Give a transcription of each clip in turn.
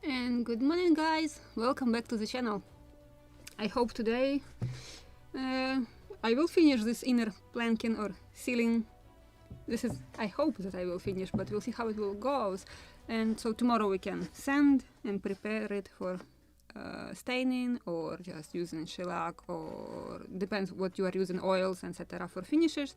And good morning, guys, welcome back to the channel. I hope today I will finish this inner planking or ceiling. I hope that I will finish, but we'll see how it will go. And so tomorrow we can sand and prepare it for staining or just using shellac, or depends what you are using, oils, etc. for finishes.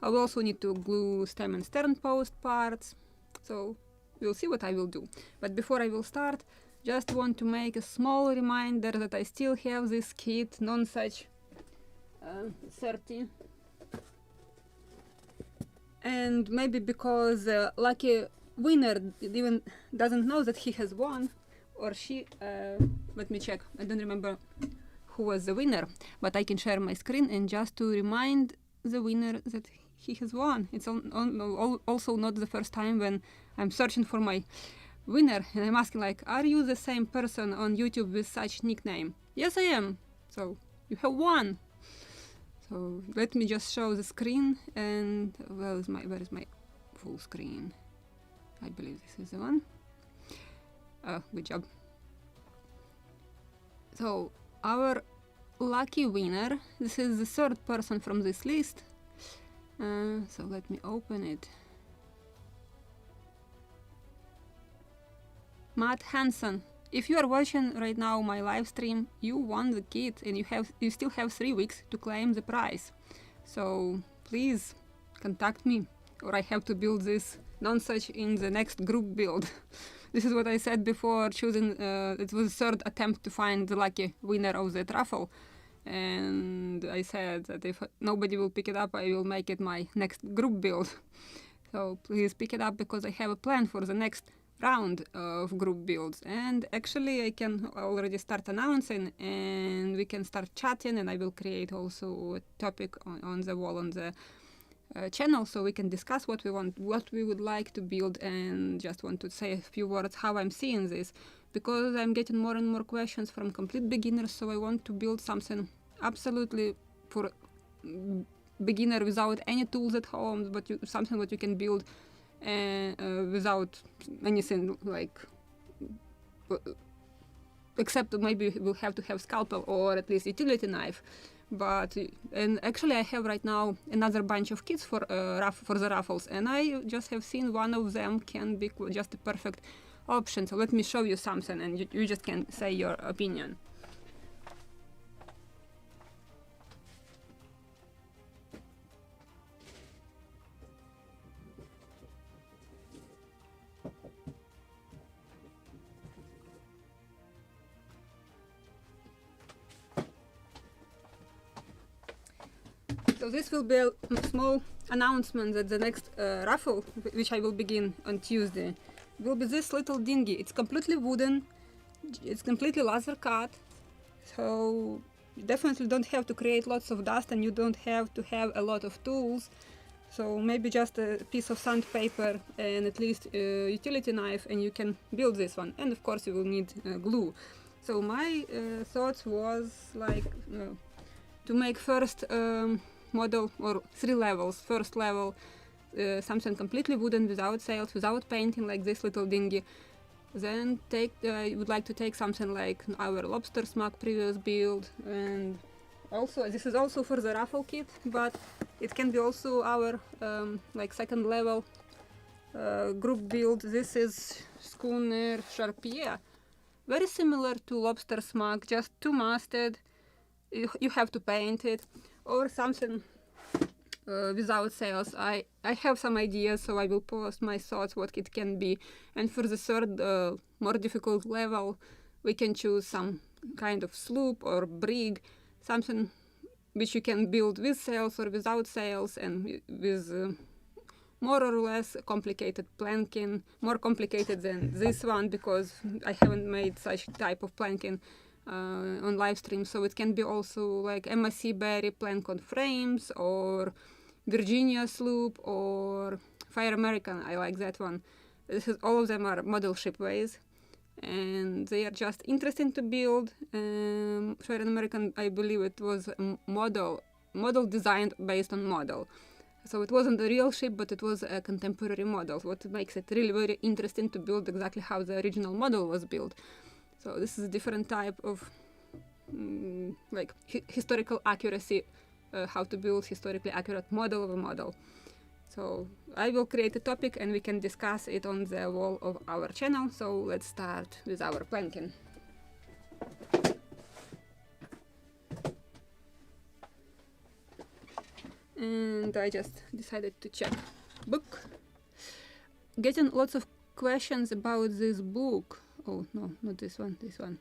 I will also need to glue stem and stern post parts, so we'll see what I will do. But before I will start, just want to make a small reminder that I still have this kit, non-such 30. And maybe because lucky winner even doesn't know that he has won, or she, let me check, I don't remember who was the winner, but I can share my screen and just to remind the winner that he has won. It's also not the first time when I'm searching for my winner and I'm asking like, are you the same person on YouTube with such nickname? Yes, I am. So you have won. So let me just show the screen, and where is my full screen? I believe this is the one. Oh, good job. So our lucky winner, this is the third person from this list. So let me open it. Matt Hansen, if you are watching right now my live stream, you won the kit and you still have 3 weeks to claim the prize. So please contact me, or I have to build this non-such in the next group build. This is what I said before choosing, it was the third attempt to find the lucky winner of the raffle. And I said that if nobody will pick it up, I will make it my next group build. So please pick it up, because I have a plan for the next round of group builds. And actually I can already start announcing, and we can start chatting, and I will create also a topic on the wall on the channel, so we can discuss what we want, what we would like to build. And just want to say a few words how I'm seeing this, because I'm getting more and more questions from complete beginners. So I want to build something absolutely for beginner without any tools at home, but something that you can build without anything, like except maybe we'll have to have scalpel or at least utility knife. But and actually I have right now another bunch of kits for the raffles, and I just have seen one of them can be just a perfect option. So let me show you something, and you just can say your opinion. So this will be a small announcement that the next raffle, which I will begin on Tuesday, will be this little dinghy. It's completely wooden, it's completely laser cut, so you definitely don't have to create lots of dust and you don't have to have a lot of tools. So maybe just a piece of sandpaper and at least a utility knife and you can build this one. And of course you will need glue. So my thoughts was like to make first model or 3 levels. First level something completely wooden without sails, without painting, like this little dinghy. Then I would like to take something like our lobster smack previous build, and also this is also for the raffle kit, but it can be also our like second level group build. This is schooner Sharpier, very similar to lobster smack, just 2 masted. You have to paint it, or something without sails. I have some ideas, so I will post my thoughts what it can be. And for the third more difficult level, we can choose some kind of sloop or brig, something which you can build with sails or without sails, and with more or less complicated planking, more complicated than this one because I haven't made such type of planking on live stream. So it can be also like MSC Berry plank on frames, or Virginia sloop, or Fire American. I like that one. All of them are model Shipways, and they are just interesting to build. Fire American, I believe it was a model designed based on model. So it wasn't a real ship, but it was a contemporary model, what makes it really very interesting to build exactly how the original model was built. So this is a different type of like historical accuracy, how to build historically accurate model of a model. So I will create a topic and we can discuss it on the wall of our channel. So let's start with our planking. And I just decided to check book. Getting lots of questions about this book. Oh no, not this one, this one.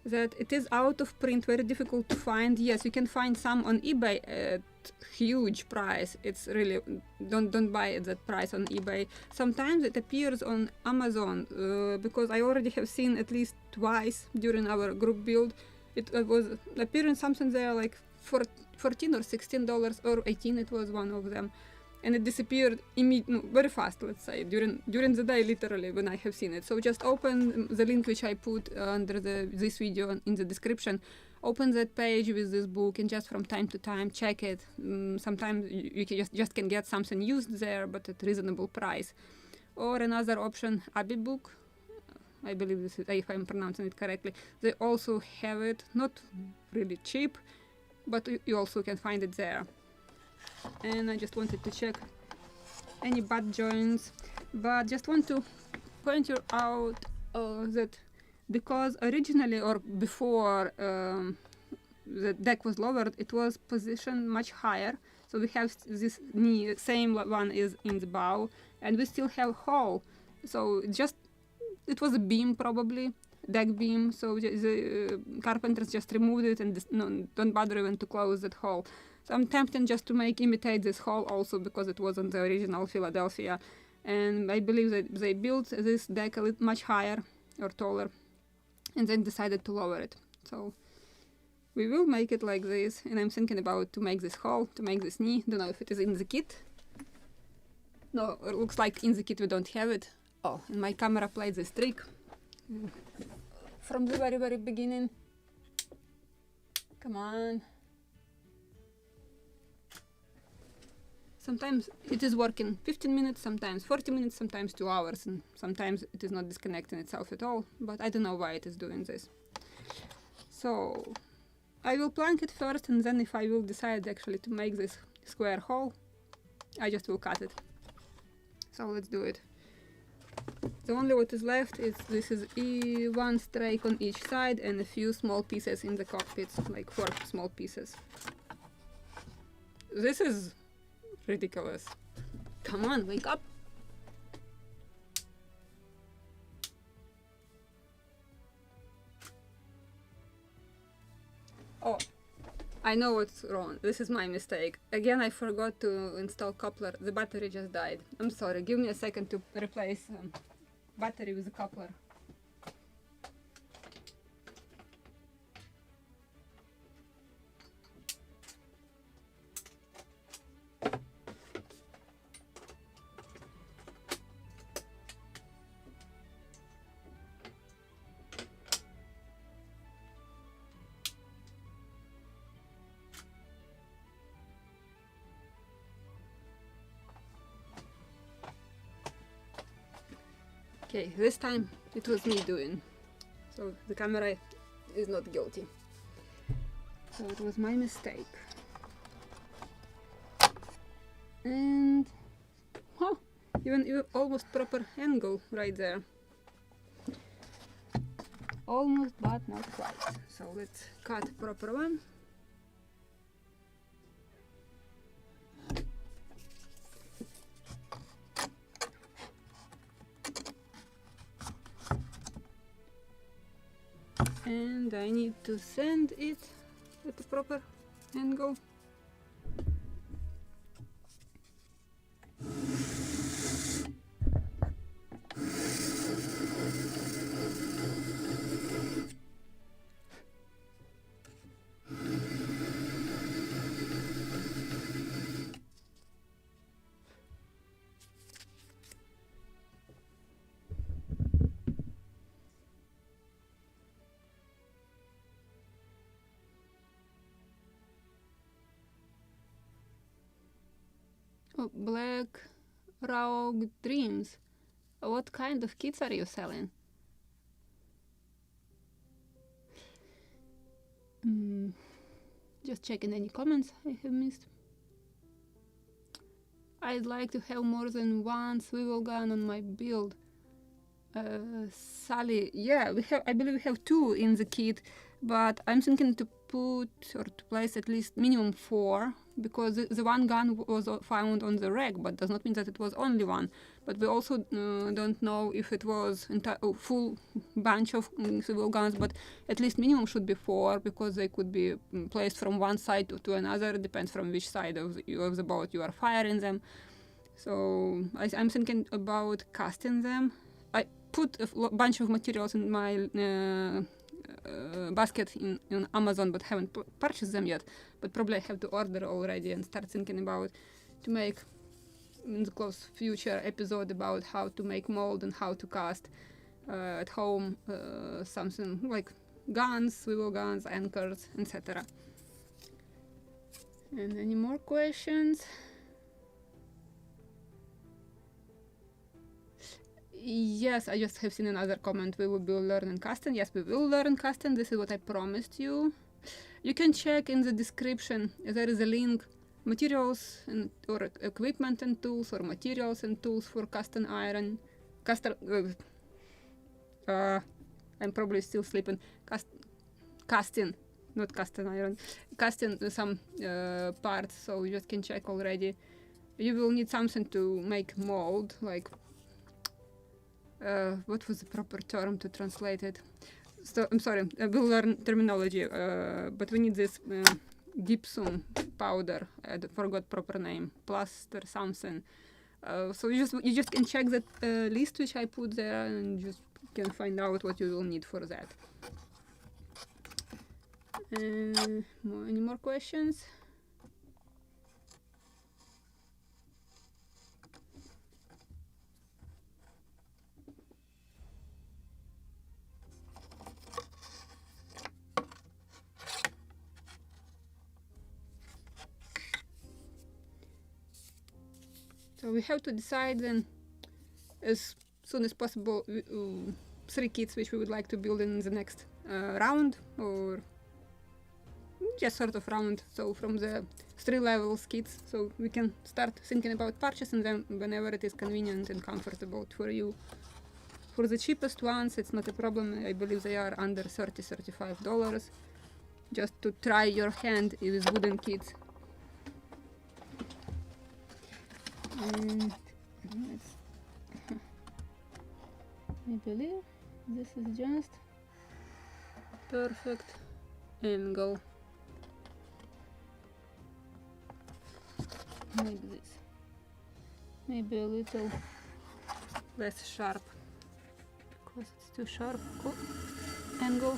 That it is out of print, very difficult to find. Yes, you can find some on eBay at huge price. It's really, don't buy at that price on eBay. Sometimes it appears on Amazon, because I already have seen at least twice during our group build. It was appearing something there like for $14 or $16 or 18, it was one of them. And it disappeared very fast, let's say, during the day, literally, when I have seen it. So just open the link which I put under this video in the description. Open that page with this book and just from time to time check it. Sometimes you can just can get something used there, but at reasonable price. Or another option, Abbey book. I believe this is, if I'm pronouncing it correctly. They also have it, not really cheap, but you also can find it there. And I just wanted to check any butt joints, but just want to point you out that because originally or before the deck was lowered, it was positioned much higher. So we have this same one is in the bow, and we still have hull. So it was a beam, probably deck beam. So the carpenters just removed it and don't bother even to close that hole. So I'm tempted just to imitate this hull also because it wasn't the original Philadelphia. And I believe that they built this deck a little much higher or taller and then decided to lower it. So we will make it like this, and I'm thinking about to make this hull, to make this knee. Don't know if it is in the kit. No, it looks like in the kit we don't have it. Oh, and my camera played this trick from the very, very beginning. Come on. Sometimes it is working 15 minutes, sometimes 40 minutes, sometimes 2 hours, and sometimes it is not disconnecting itself at all, but I don't know why it is doing this. So I will plank it first, and then if I will decide actually to make this square hole, I just will cut it. So let's do it. The only what is left is this is one strake on each side and a few small pieces in the cockpit, like 4 small pieces. This is ridiculous. Come on, wake up. Oh, I know what's wrong. This is my mistake. Again, I forgot to install coupler. The battery just died. I'm sorry. Give me a second to replace battery with the coupler. Okay, this time it was me doing, so the camera is not guilty. So it was my mistake. And even almost proper angle right there. Almost, but not quite. So let's cut proper one. And I need to sand it at the proper angle. Oh, Black Rogue Dreams. What kind of kits are you selling? Just checking any comments I have missed. I'd like to have more than one swivel gun on my build. Sally, yeah, I believe we have 2 in the kit, but I'm thinking to put or to place at least minimum 4, because the one gun was found on the rack, but does not mean that it was only one. But we also don't know if it was a full bunch of swivel guns, but at least minimum should be 4, because they could be placed from one side to another, depends from which side of the boat you are firing them. So I'm thinking about casting them. I put a bunch of materials in my basket in Amazon, but haven't purchased them yet. But probably I have to order already and start thinking about to make in the close future episode about how to make mold and how to cast at home something like guns, swivel guns, anchors, etc. And any more questions? Yes, I just have seen another comment. We will be learning casting. Yes, we will learn casting. This is what I promised you. You can check in the description. There is a link, materials and or equipment and tools, or materials and tools for casting iron. I'm probably still sleeping. Casting, not casting iron. Casting some parts, so you just can check already. You will need something to make mold, like what was the proper term to translate it? So, I'm sorry, we'll learn terminology, but we need this gypsum powder. I forgot proper name, plaster something. So you just can check that list which I put there, and just can find out what you will need for that. Any more questions? So we have to decide then as soon as possible 3 kits which we would like to build in the next round, or just sort of round. So from the 3 levels kits, so we can start thinking about purchasing them whenever it is convenient and comfortable for you. For the cheapest ones, it's not a problem. I believe they are under $30–35, just to try your hand with wooden kits. And I believe this is just perfect angle. Maybe this. Maybe a little less sharp because it's too sharp angle.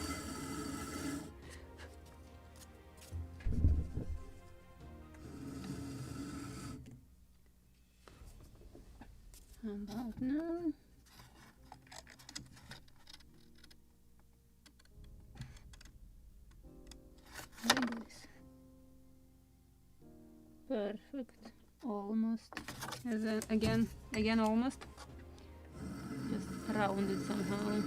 About now. Like this. Perfect. Almost. Again almost. Just round it somehow.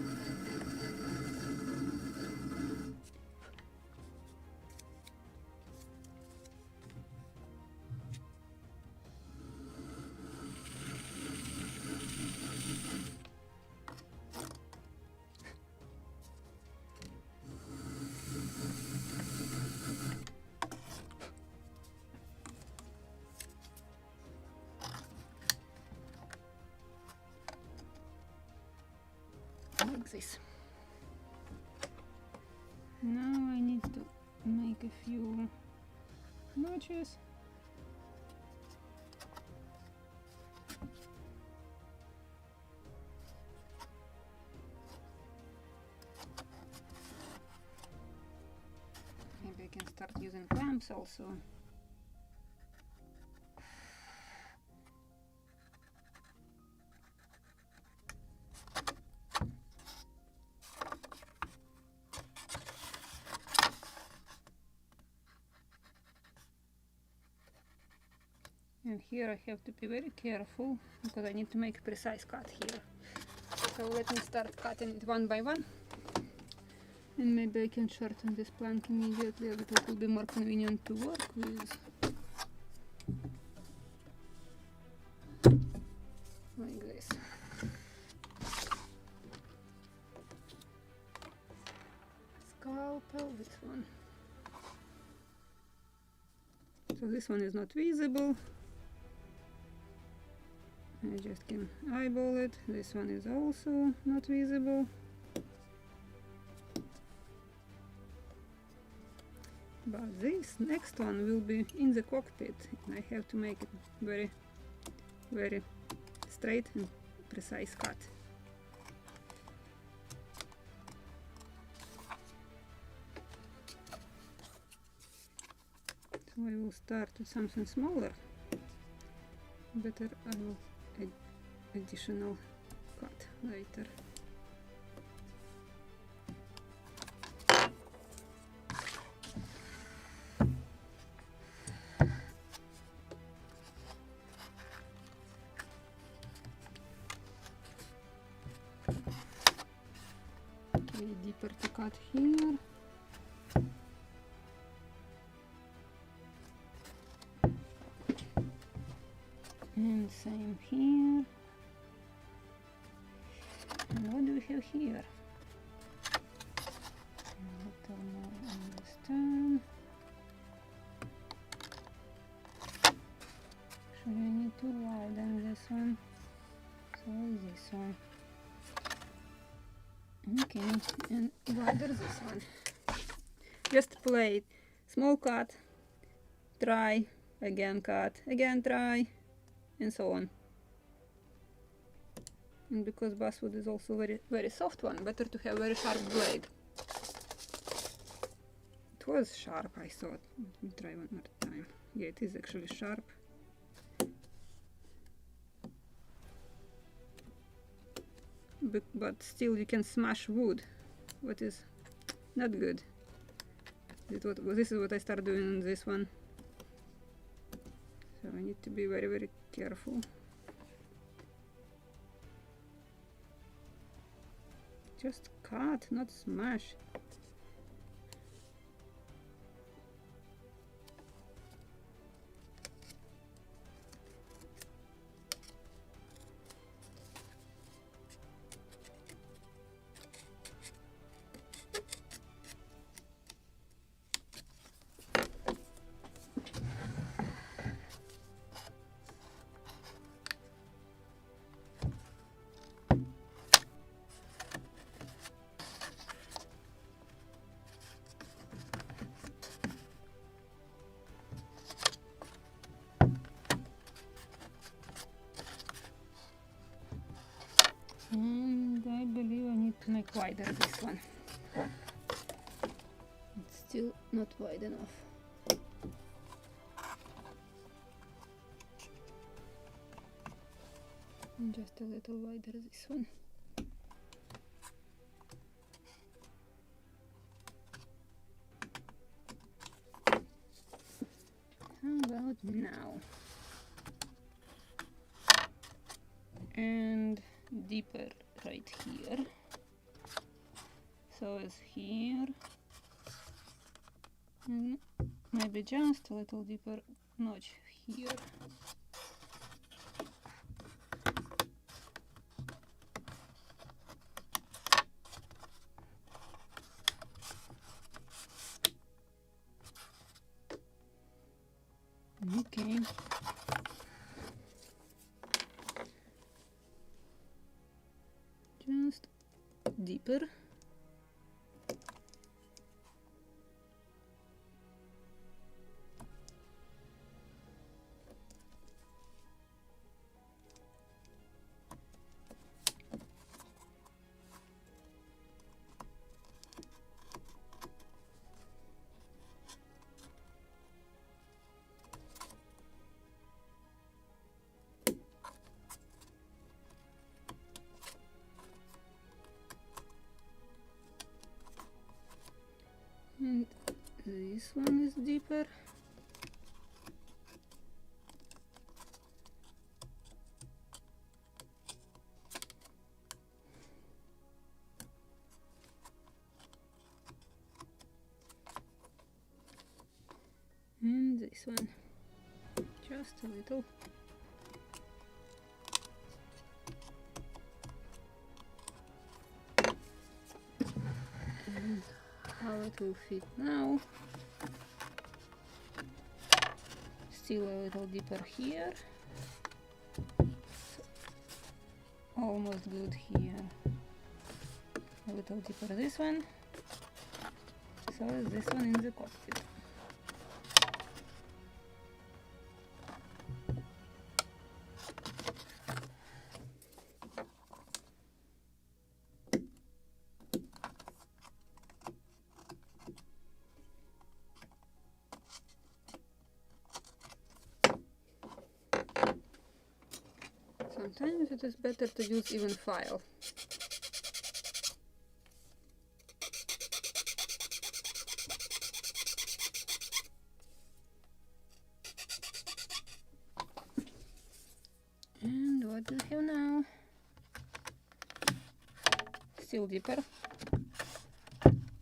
Like this. Now I need to make a few notches. Maybe I can start using clamps also. And here I have to be very careful because I need to make a precise cut here. So let me start cutting it one by one. And maybe I can shorten this plank immediately, a little will be more convenient to work with. Like this. Scalpel, this one. So this one is not visible. I just can eyeball it. This one is also not visible. But this next one will be in the cockpit. I have to make it very, very straight and precise cut. So I will start with something smaller. Better I will add additional cut later. Okay, deeper to cut here. And same here. And what do we have here? A little more on the stern. Actually, I need to widen this one. So this one. Okay, and widen this one. Just play. Small cut, try, again cut, again try, and so on. And because basswood is also very soft one, better to have very sharp blade. It was sharp, I thought. Let me try one more time. Yeah, it is actually sharp. But still you can smash wood, what is not good. This is what I start doing on this one. So I need to be very, very careful. Just cut, not smash. wider, this one. It's still not wide enough. And just a little wider, this one. How about now? And deeper right here. So as here. And maybe just a little deeper notch here. Okay. Just deeper. And this one is deeper. And this one, just a little. And how it will fit now. Still a little deeper here. Almost good here. A little deeper this one. So this one in the cockpit. Sometimes it is better to use even file. And what do we have now? Still deeper.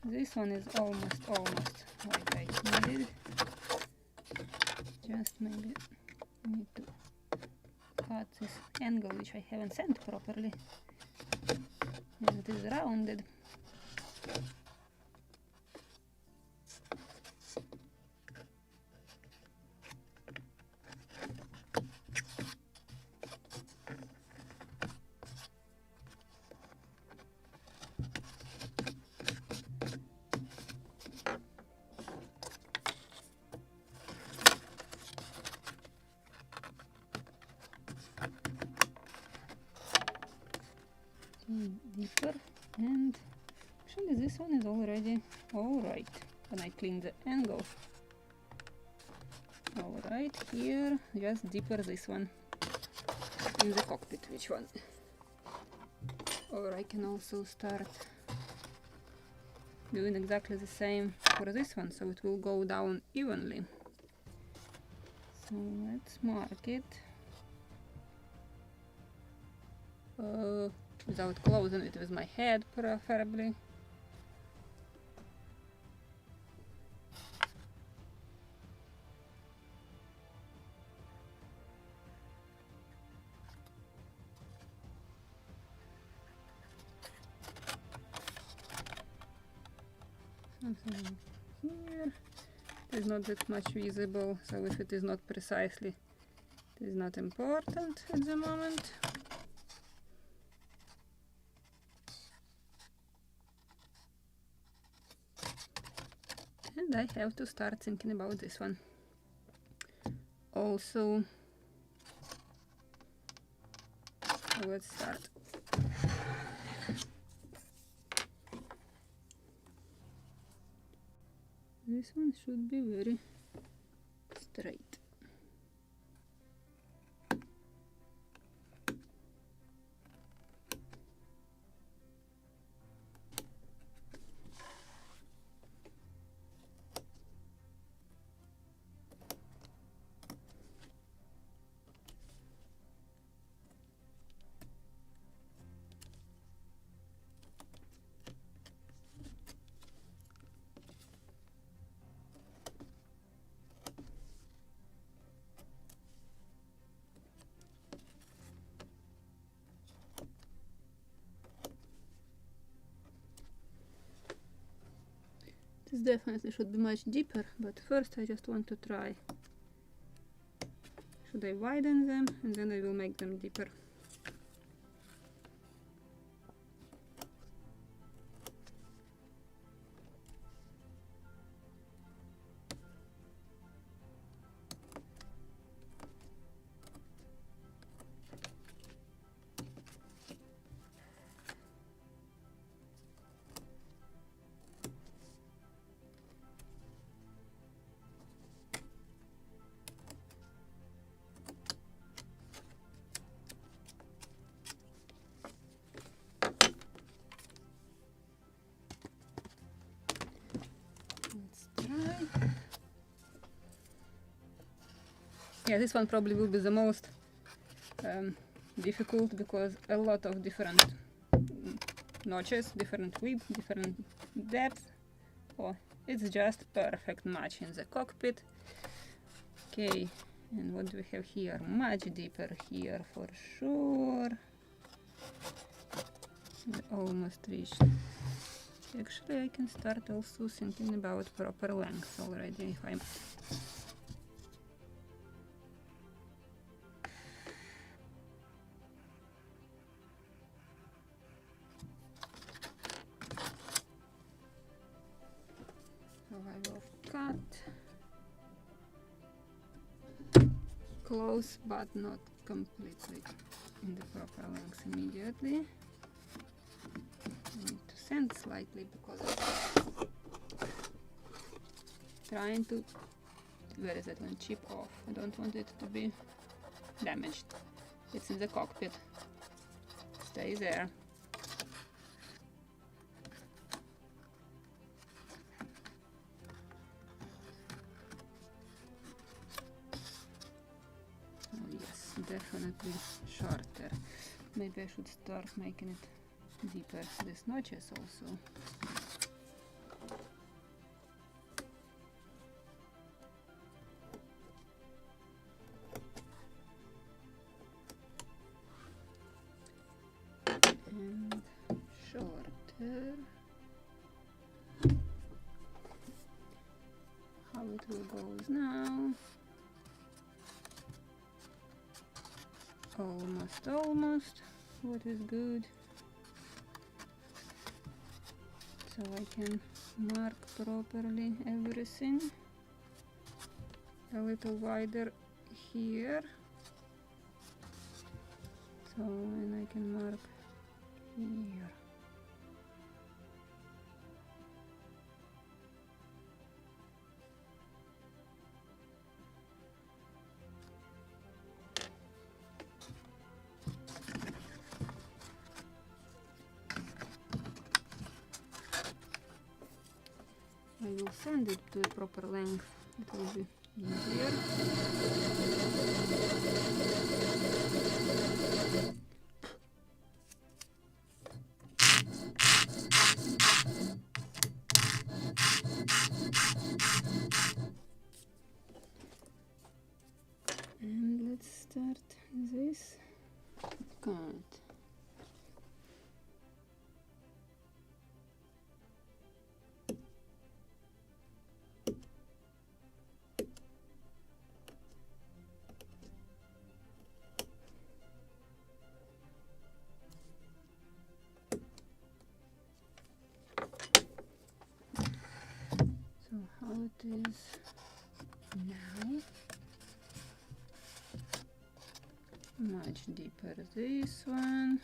This one is almost like I needed. Just maybe need to cut this angle which I haven't sent properly, and it is rounded. Deeper, and actually this one is already alright when I clean the angle. Alright, here just deeper this one in the cockpit. Which one? Or I can also start doing exactly the same for this one, so it will go down evenly. So let's mark it. Without closing it with my head, preferably. Something here. It is not that much visible, so if it is not precisely, it is not important at the moment. And I have to start thinking about this one. Also, let's start. This one should be very straight. This definitely should be much deeper, but first I just want to try. Should I widen them and then I will make them deeper? Yeah, this one probably will be the most difficult because a lot of different notches, different width, different depth. Oh, it's just perfect match in the cockpit. Okay, and what do we have here? Much deeper here for sure. We almost reached. Actually, I can start also thinking about proper length already if I'm. I will cut close but not completely in the proper length immediately. I need to sand slightly because I'm trying to, where is that one, chip off. I don't want it to be damaged. It's in the cockpit. Stay there. Definitely shorter. Maybe I should start making it deeper. These notches also. And shorter. How it will go now. Almost. What is good? So I can mark properly everything. A little wider here. So, and I can mark here. I will sand it to a proper length, it will be easier. And let's start this cut. How it is now. Much deeper this one.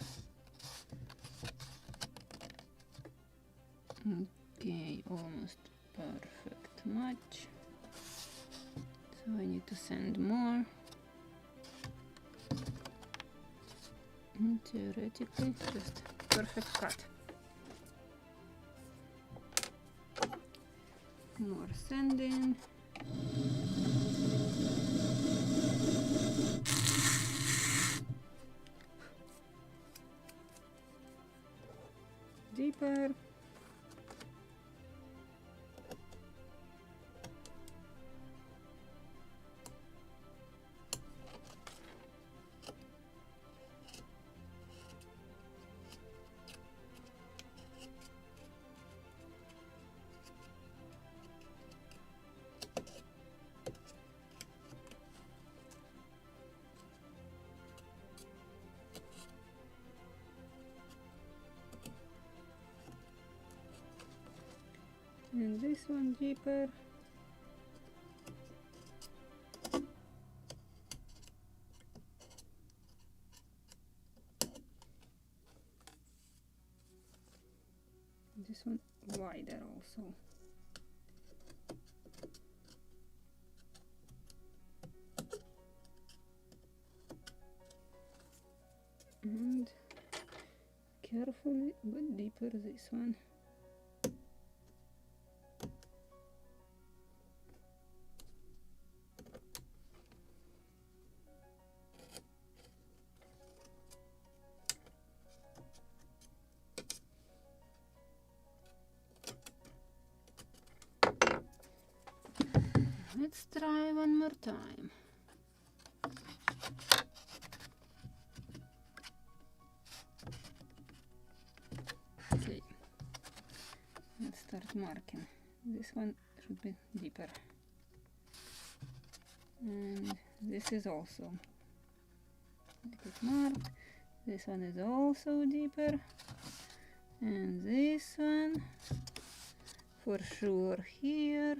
Okay, almost perfect much, so I need to sand more. And theoretically, just perfect cut. More sanding. Deeper. And this one deeper. This one wider also. And carefully but deeper this one. Let's try one more time. Okay, let's start marking. This one should be deeper. And this is also make it marked. This one is also deeper. And this one for sure here.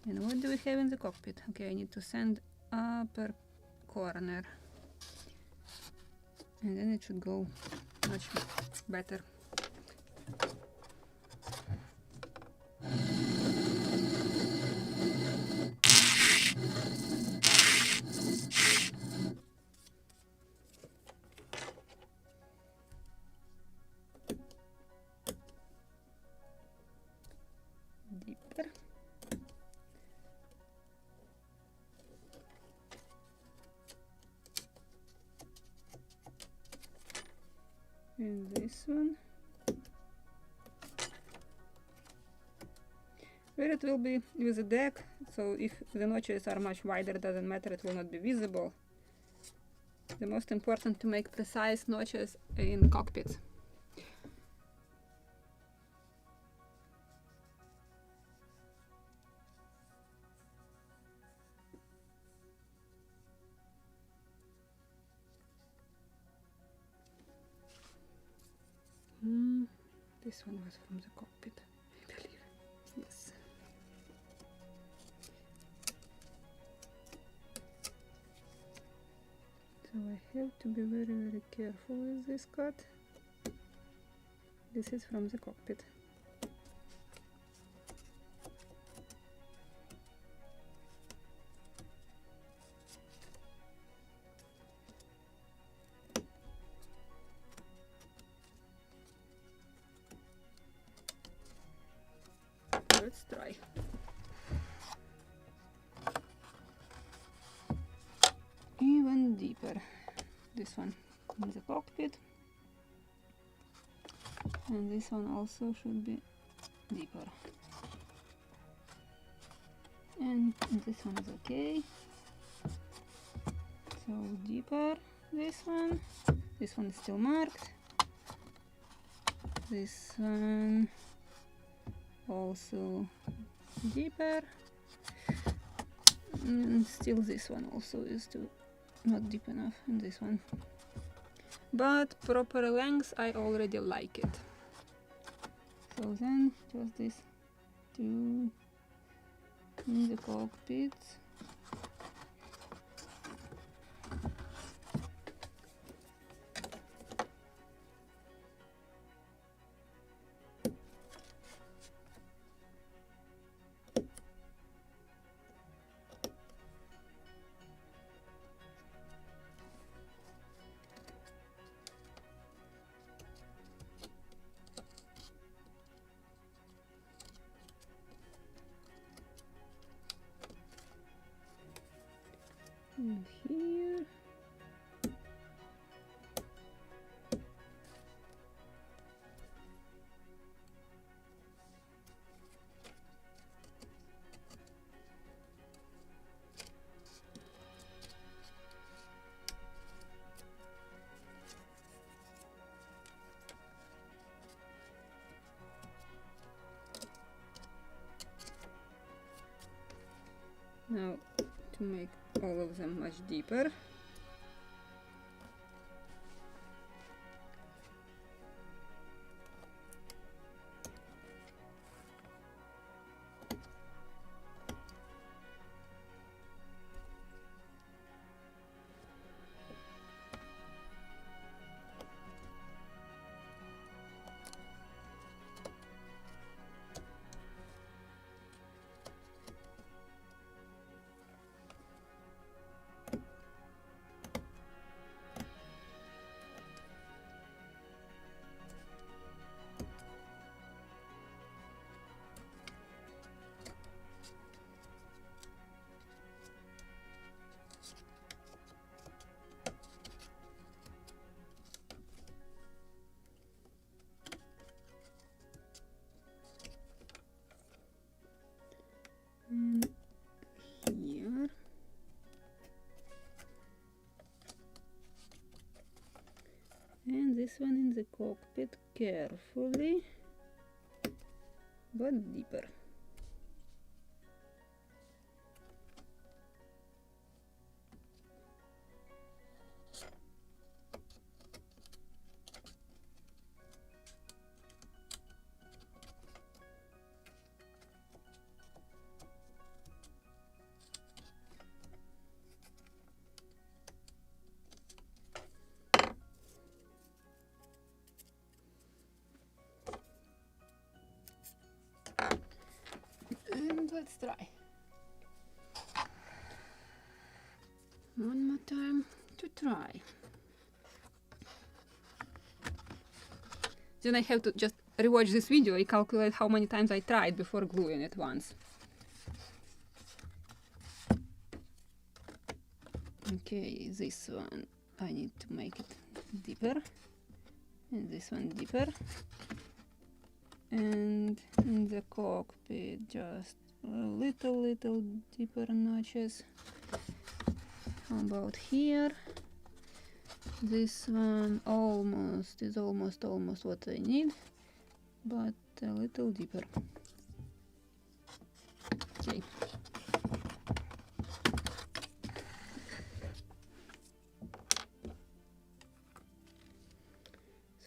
And what do we have in the cockpit? Okay, I need to sand upper corner. And then it should go much better. Deeper. And this one, where it will be with the deck, so if the notches are much wider, doesn't matter, it will not be visible. The most important to make precise notches in cockpit. This one was from the cockpit, I believe. Yes. So I have to be very, very careful with this cut. This is from the cockpit. Let's try. Even deeper. This one in the cockpit. And this one also should be deeper. And this one is okay. So deeper this one. This one is still marked. This one also deeper, and still this one also is still not deep enough, and this one, but proper length I already like it. So then just this two in the cockpit. here. Now to make all of them much deeper. And here. And this one in the cockpit, carefully, but deeper. And let's try. One more time to try. Then I have to just rewatch this video and calculate how many times I tried before gluing it once. Okay, this one I need to make it deeper, and this one deeper, and in the cockpit just a little deeper notches. How about here? This one is almost what I need, but a little deeper. Okay.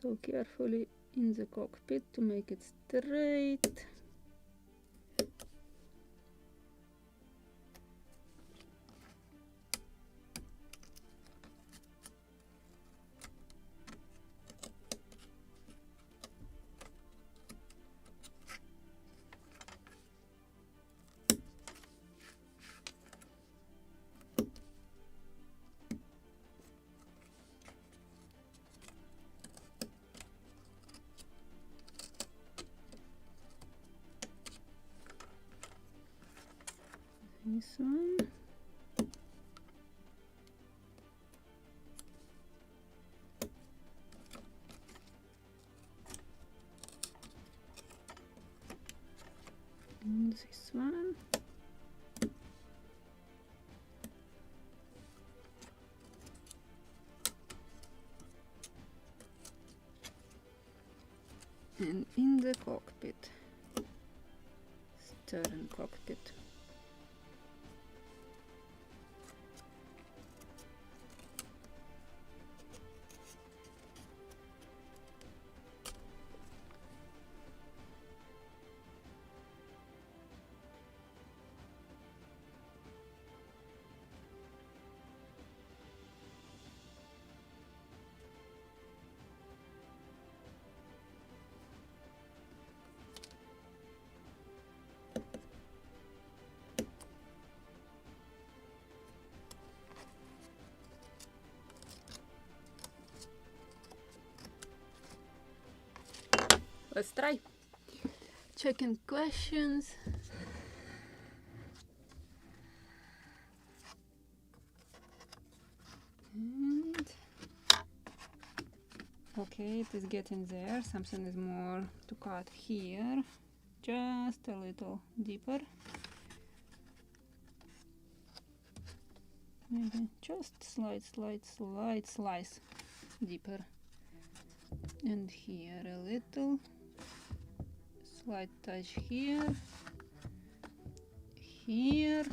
So carefully in the cockpit to make it straight. This one. And this one. And in the cockpit, Stirn cockpit. Let's try. Checking questions. Okay, it is getting there. Something is more to cut here. Just a little deeper. Maybe just slight slice deeper. And here a little. Slight touch here. Here.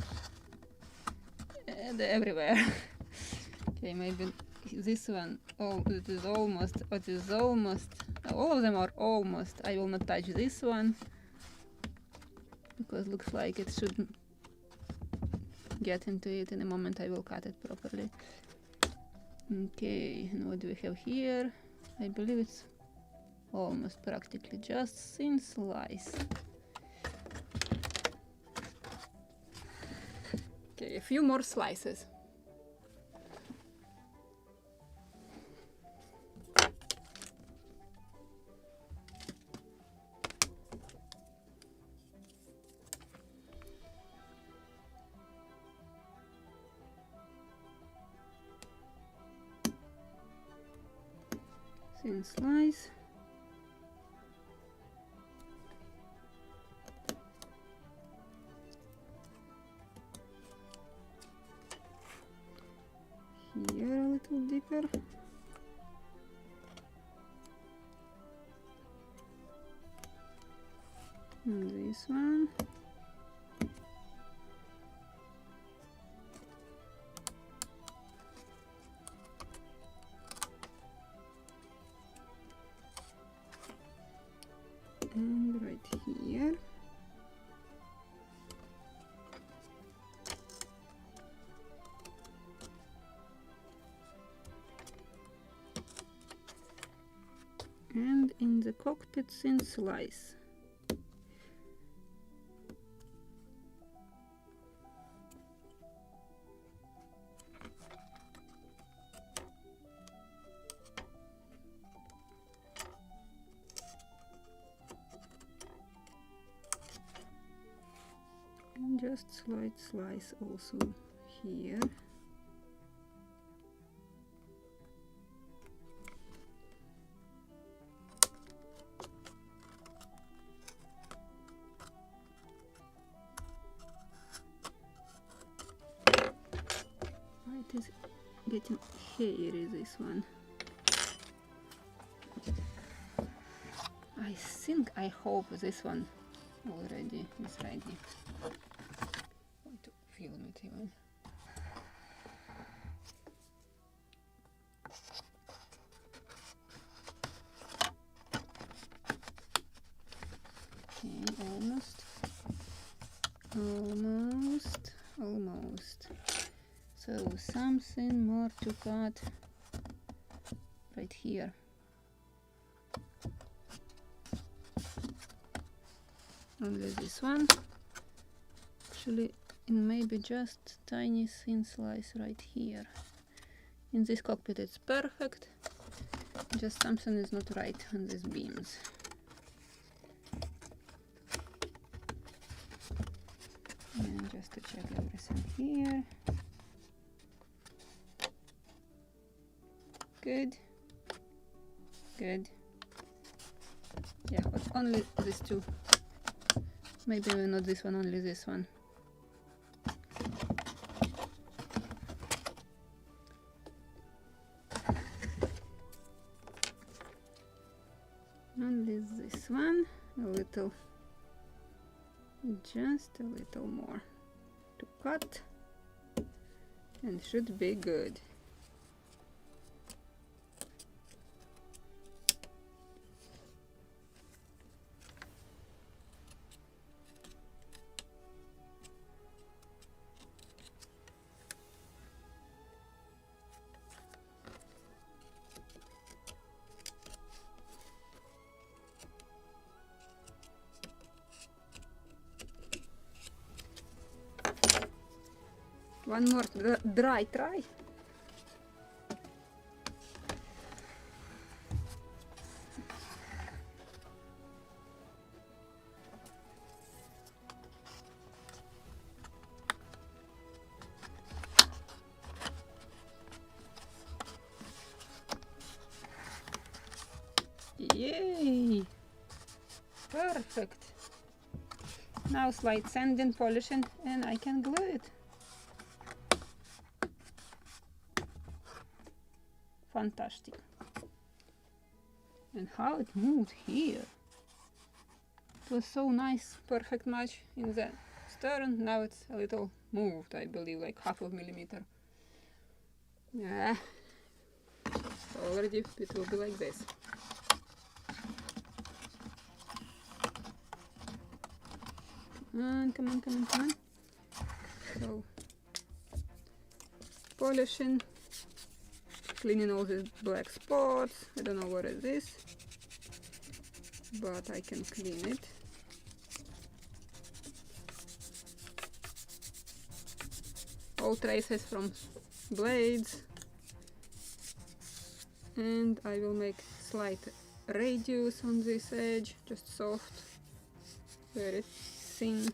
And everywhere. Okay, maybe this one. Oh, it is almost. All of them are almost. I will not touch this one because looks like it should get into it in a moment. I will cut it properly. Okay, and what do we have here? I believe it's almost practically just thin slice. Okay, a few more slices. Thin slice. Here a little deeper. And this one. And right here. And in the cockpit thin slice. And just slight slice also here. It is getting hairy, this one. I hope this one already is ready. I want to film it even. Okay, almost. So something more to cut right here. Only this one. Actually, and maybe just tiny thin slice right here. In this cockpit it's perfect. Just something is not right on these beams. And just to check everything here. Good. Yeah, but only these two. Maybe not this one, only this one. Only this one, just a little more to cut, and should be good. One more dry try. Perfect. Now slight sand and polishing, and I can glue it. Fantastic. And how it moved here. It was so nice, perfect match in the stern. Now it's a little moved, I believe, like half of a millimeter. Yeah. Already it will be like this. Come on, come on, come on. So, polishing, cleaning all the black spots. I don't know what it is, but I can clean it. All traces from blades. And I will make slight radius on this edge, just soft, very thin.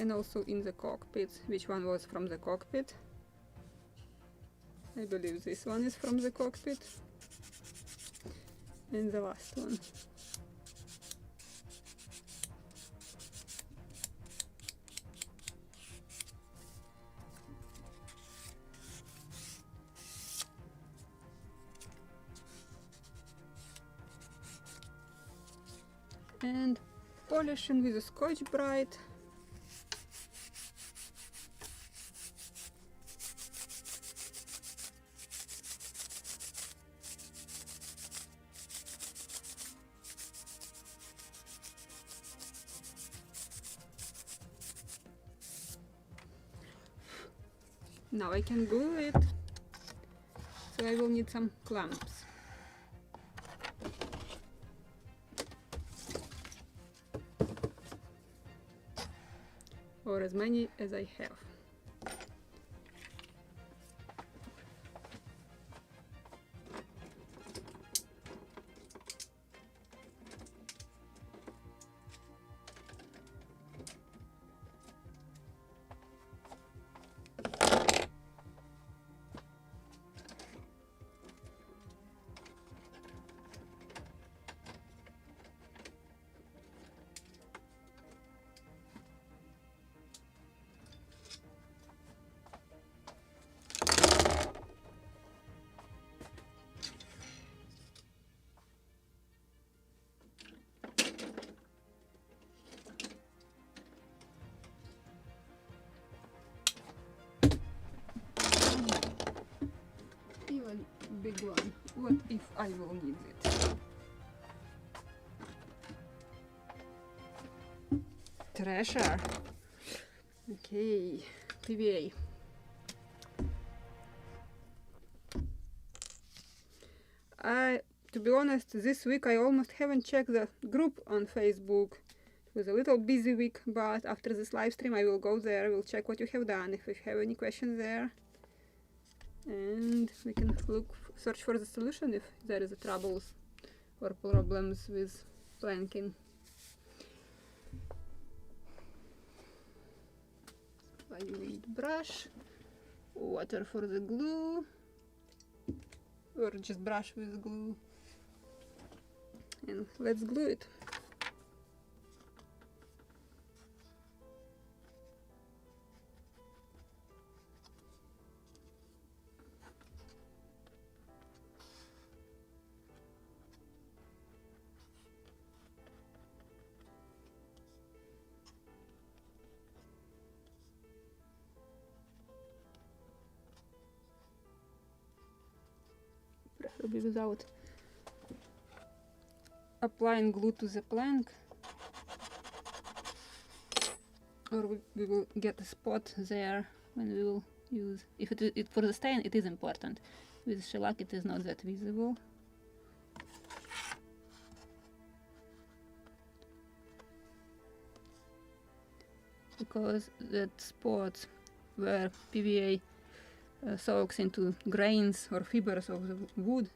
And also in the cockpit, which one was from the cockpit? I believe this one is from the cockpit. And the last one. And polishing with a Scotch-Brite. Now I can glue it, so I will need some clamps. Or as many as I have. Even big one. What if I will need it? Treasure. Okay, PVA. To be honest, this week I almost haven't checked the group on Facebook. It was a little busy week, but after this live stream I will go there, we'll check what you have done, if you have any questions there. And we can search for the solution if there is troubles or problems with planking. I need brush, water for the glue, or just brush with glue, and let's glue it. Preferably without applying glue to the plank, or we will get a spot there when we will use. If it for the stain, it is important. With shellac, it is not that visible. Because that spot where PVA soaks into grains or fibers of the wood,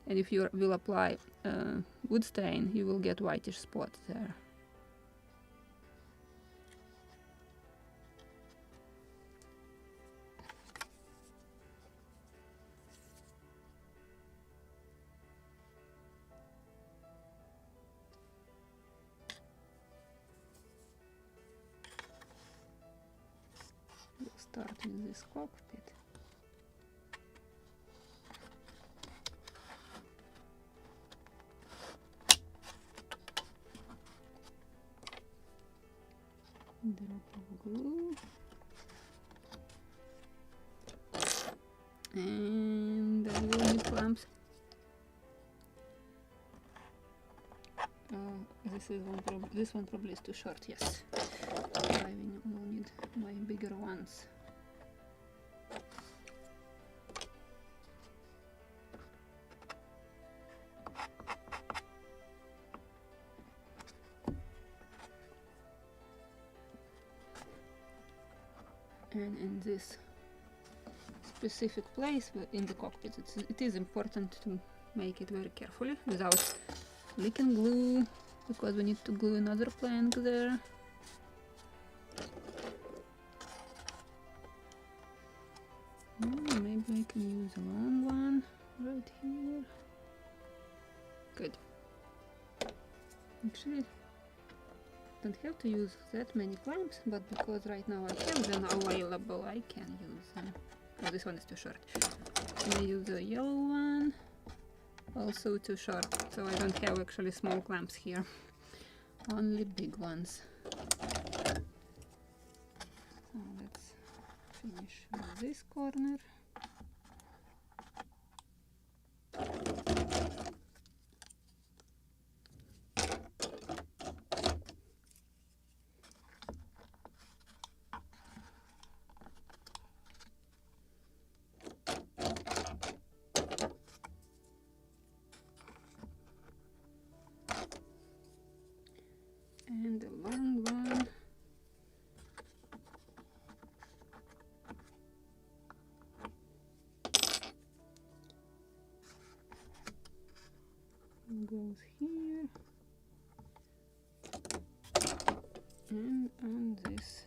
and if you will apply wood stain, you will get whitish spots there. with this cockpit. Drop of glue. And I will need clamps. This one probably is too short, yes. I will need my bigger ones. And in this specific place in the cockpit, it is important to make it very carefully without leaking glue, because we need to glue another plank there. Maybe I can use a long one right here. Good. Actually, don't have to use that many clamps, but because right now I have them available, I can use them. Oh, this one is too short. I use the yellow one, also too short, so I don't have actually small clamps here, only big ones. Now let's finish with this corner. And the long one. Goes here. And on this.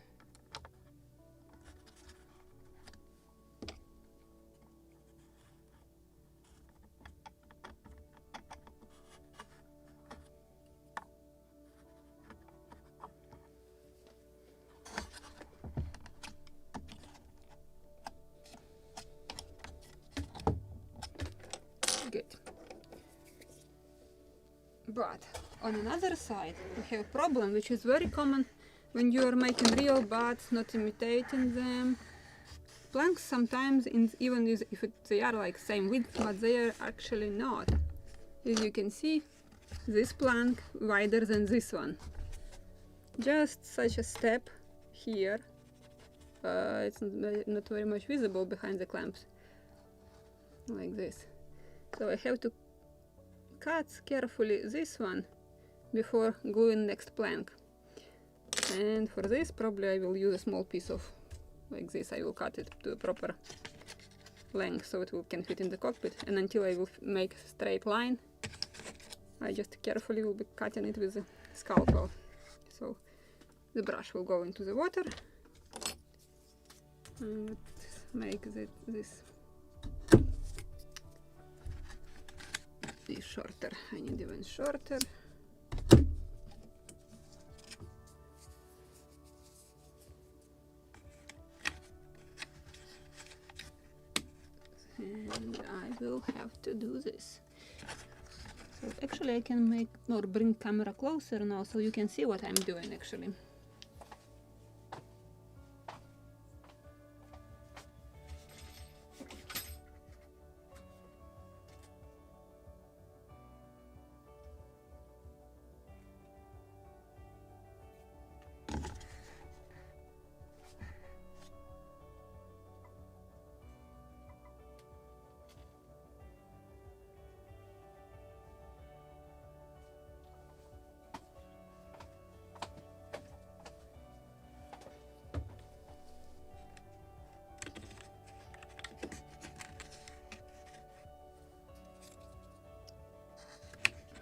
Good. But on another side, we have a problem which is very common when you are making real bats, not imitating them. Planks sometimes, even if they are like same width, but they are actually not. As you can see, this plank wider than this one. Just such a step here. It's not very much visible behind the clamps, like this. So I have to cut carefully this one before gluing next plank. And for this probably I will use a small piece of like this. I will cut it to a proper length so it can fit in the cockpit, and until I will make a straight line I just carefully will be cutting it with a scalpel. So the brush will go into the water and let's make this shorter. I need even shorter. And I will have to do this. So actually I can make or bring camera closer now so you can see what I'm doing actually.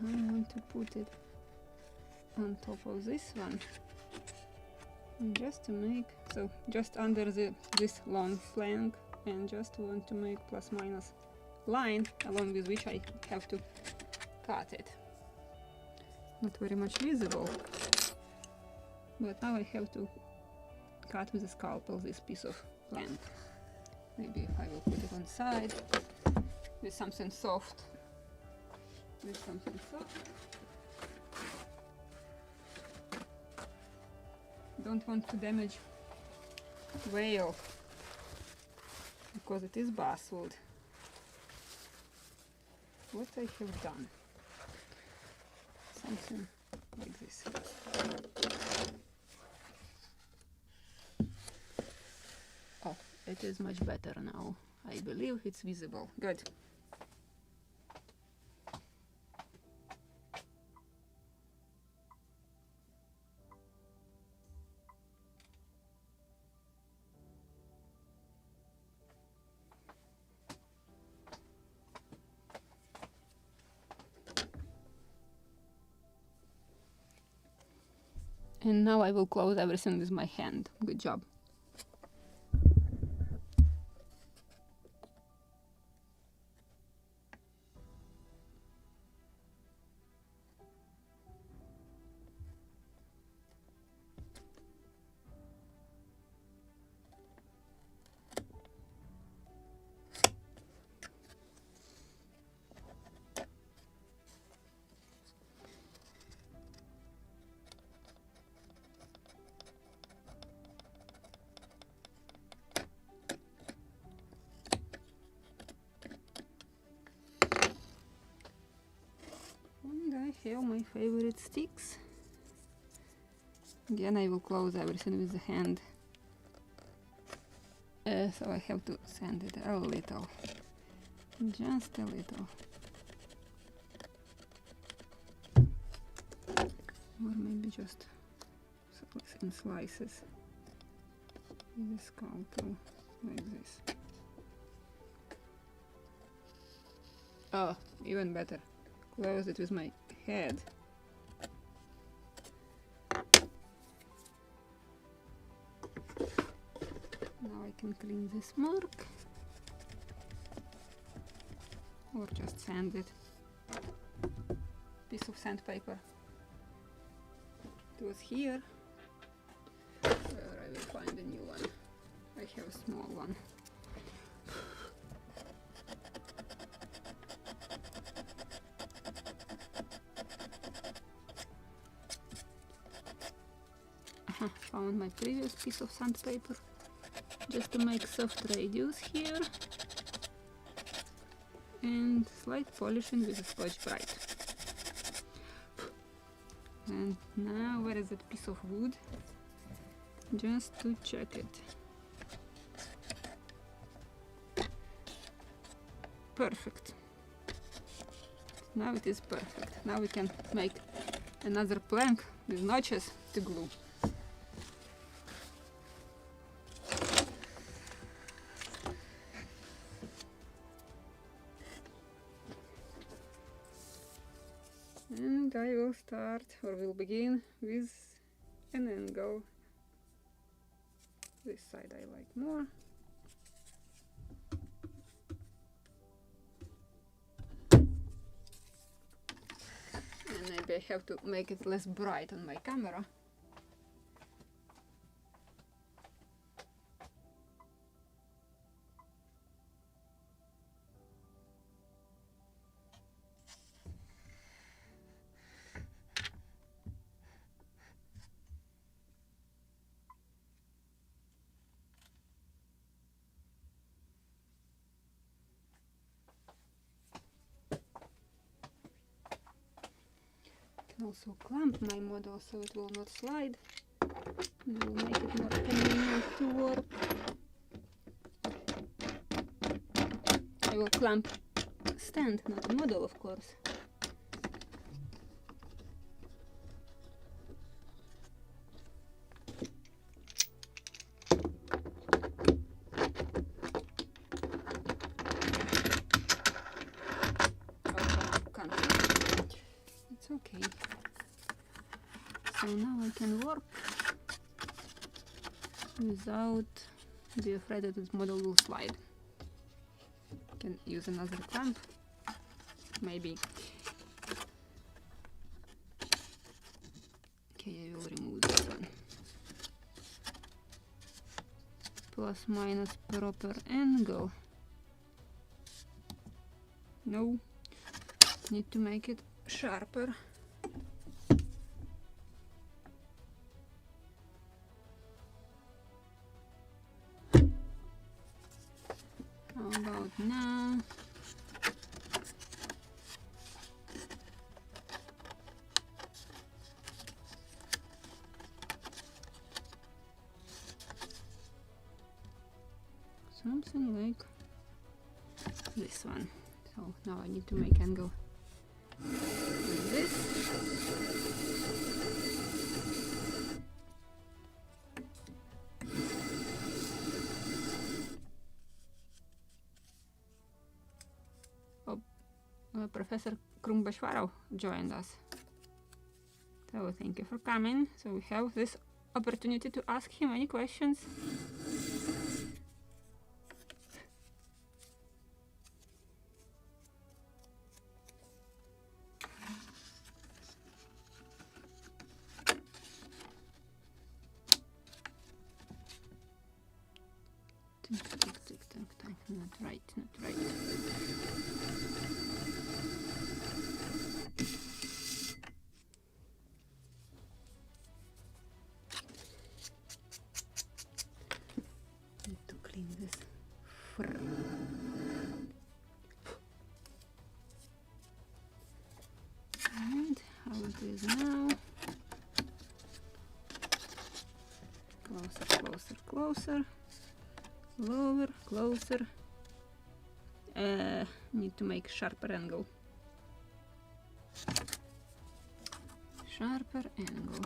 I want to put it on top of this one, and just to make, so just under this long flank, and just want to make plus minus line along with which I have to cut it. Not very much visible, but now I have to cut with a scalpel this piece of lamp. Maybe if I will put it on side with something soft. Don't want to damage whale because it is basswood. What I have done? Something like this. Oh, it is much better now. I believe it's visible. Good. And now I will close everything with my hand. Good job. I have my favorite sticks. Again, I will close everything with the hand. So I have to sand it a little. Just a little. Or maybe just in slices. With a scalpel, like this. Oh, even better. Close it with my head. Now I can clean this mark. Or just sand it. Piece of sandpaper. It was here. Where I will find a new one. I have a small one. Found my previous piece of sandpaper. Just to make soft radius here. And slight polishing with a Scotch Brite. And now where is that piece of wood? Just to check it. Perfect. Now it is perfect. Now we can make another plank with notches to glue. And I will start, or will begin, with an angle. This side I like more. And maybe I have to make it less bright on my camera. Also clamp my model so it will not slide. It will make it more convenient to work. I will clamp stand, not a model, of course. It's okay. So now I can work without being afraid that this model will slide. I can use another clamp, maybe. Okay, I will remove this one. plus minus proper angle. No, need to make it sharper. How about now? Something like this one. So now I need to make angle like this. Oh, Professor Batchvarov joined us. So thank you for coming. So we have this opportunity to ask him any questions. Not right, not right. Need to clean this fur. And how it is now? Closer, closer, closer. Lower, closer. Need to make sharper angle. Sharper angle.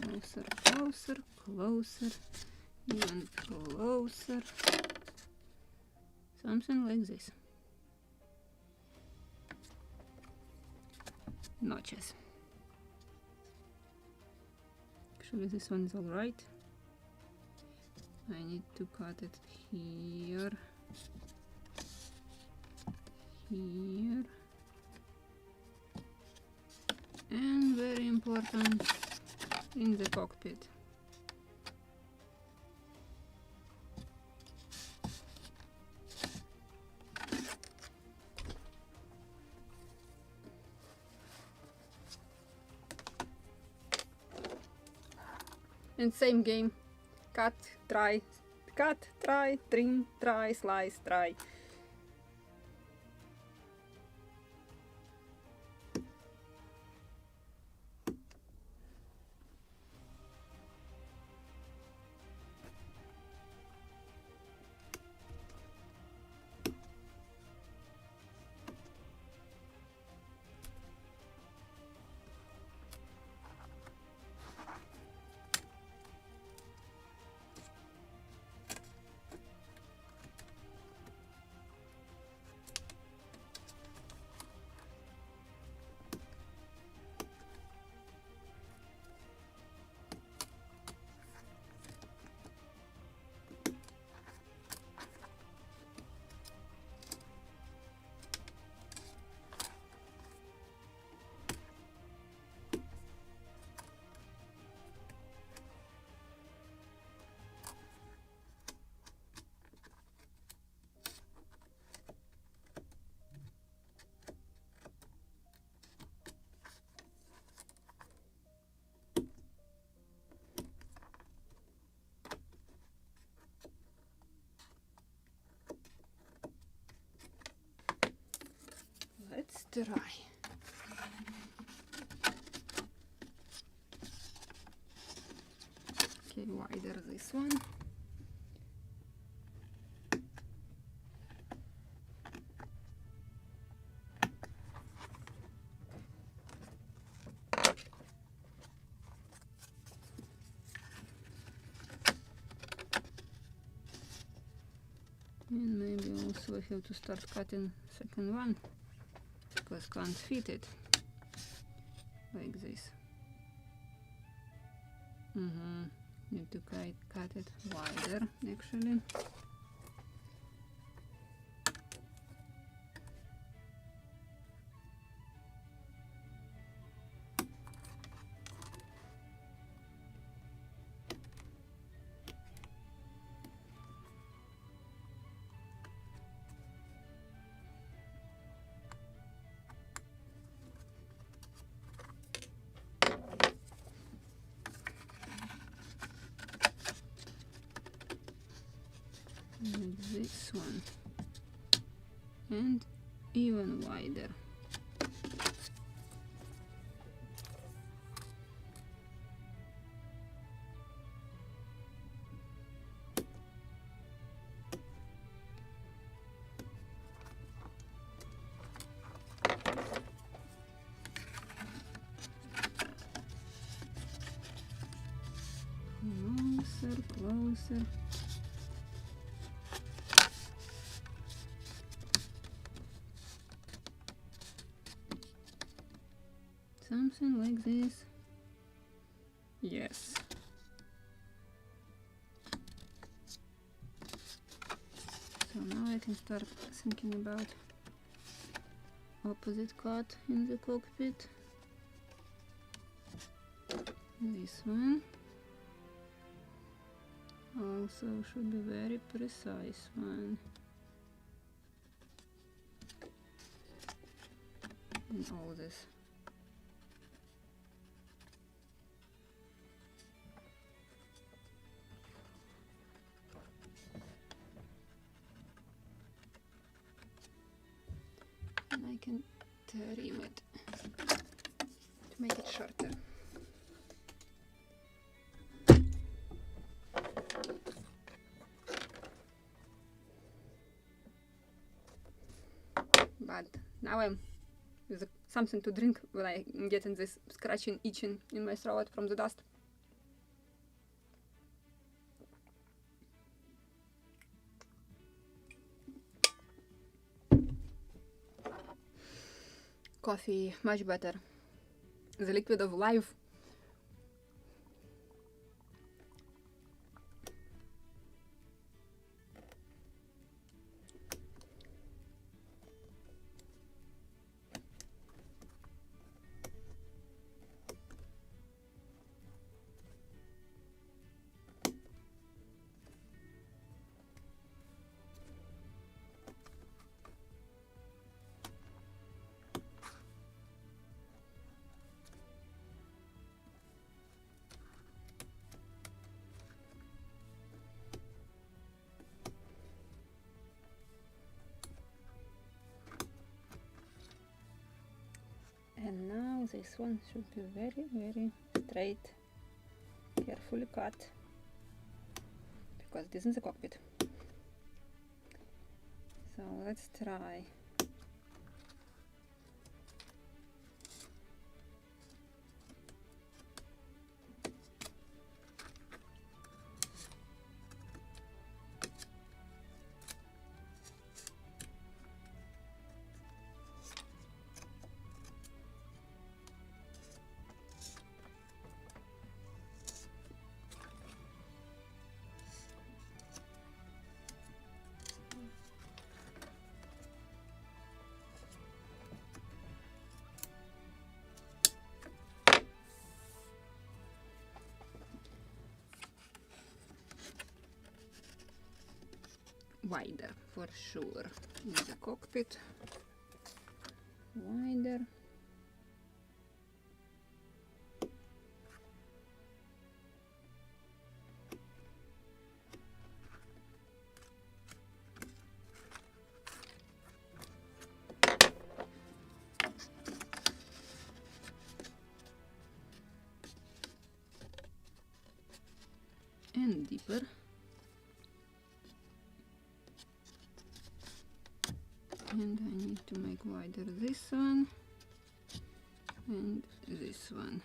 Closer, closer, closer, even closer. Something like this. Notches. Actually, this one is all right. I need to cut it here, here, and very important, in the cockpit. And same game. Cut, try, trim, try, slice, try. Let's try. Okay, wider this one. And maybe also I have to start cutting second one, because can't fit it like this. Need to cut it wider actually. Like this one, and even wider. Closer, closer. Something like this. Yes. So now I can start thinking about opposite cut in the cockpit. This one also should be very precise one. And all this. And I can trim it to make it shorter. But now I'm with something to drink when I'm getting this scratching, itching in my throat from the dust. Coffee, much better. The liquid of life. And now this one should be very, very straight, carefully cut, because this is the cockpit. So let's try. Wider for sure in the cockpit. Wider. And deeper. And I need to make wider this one and this one.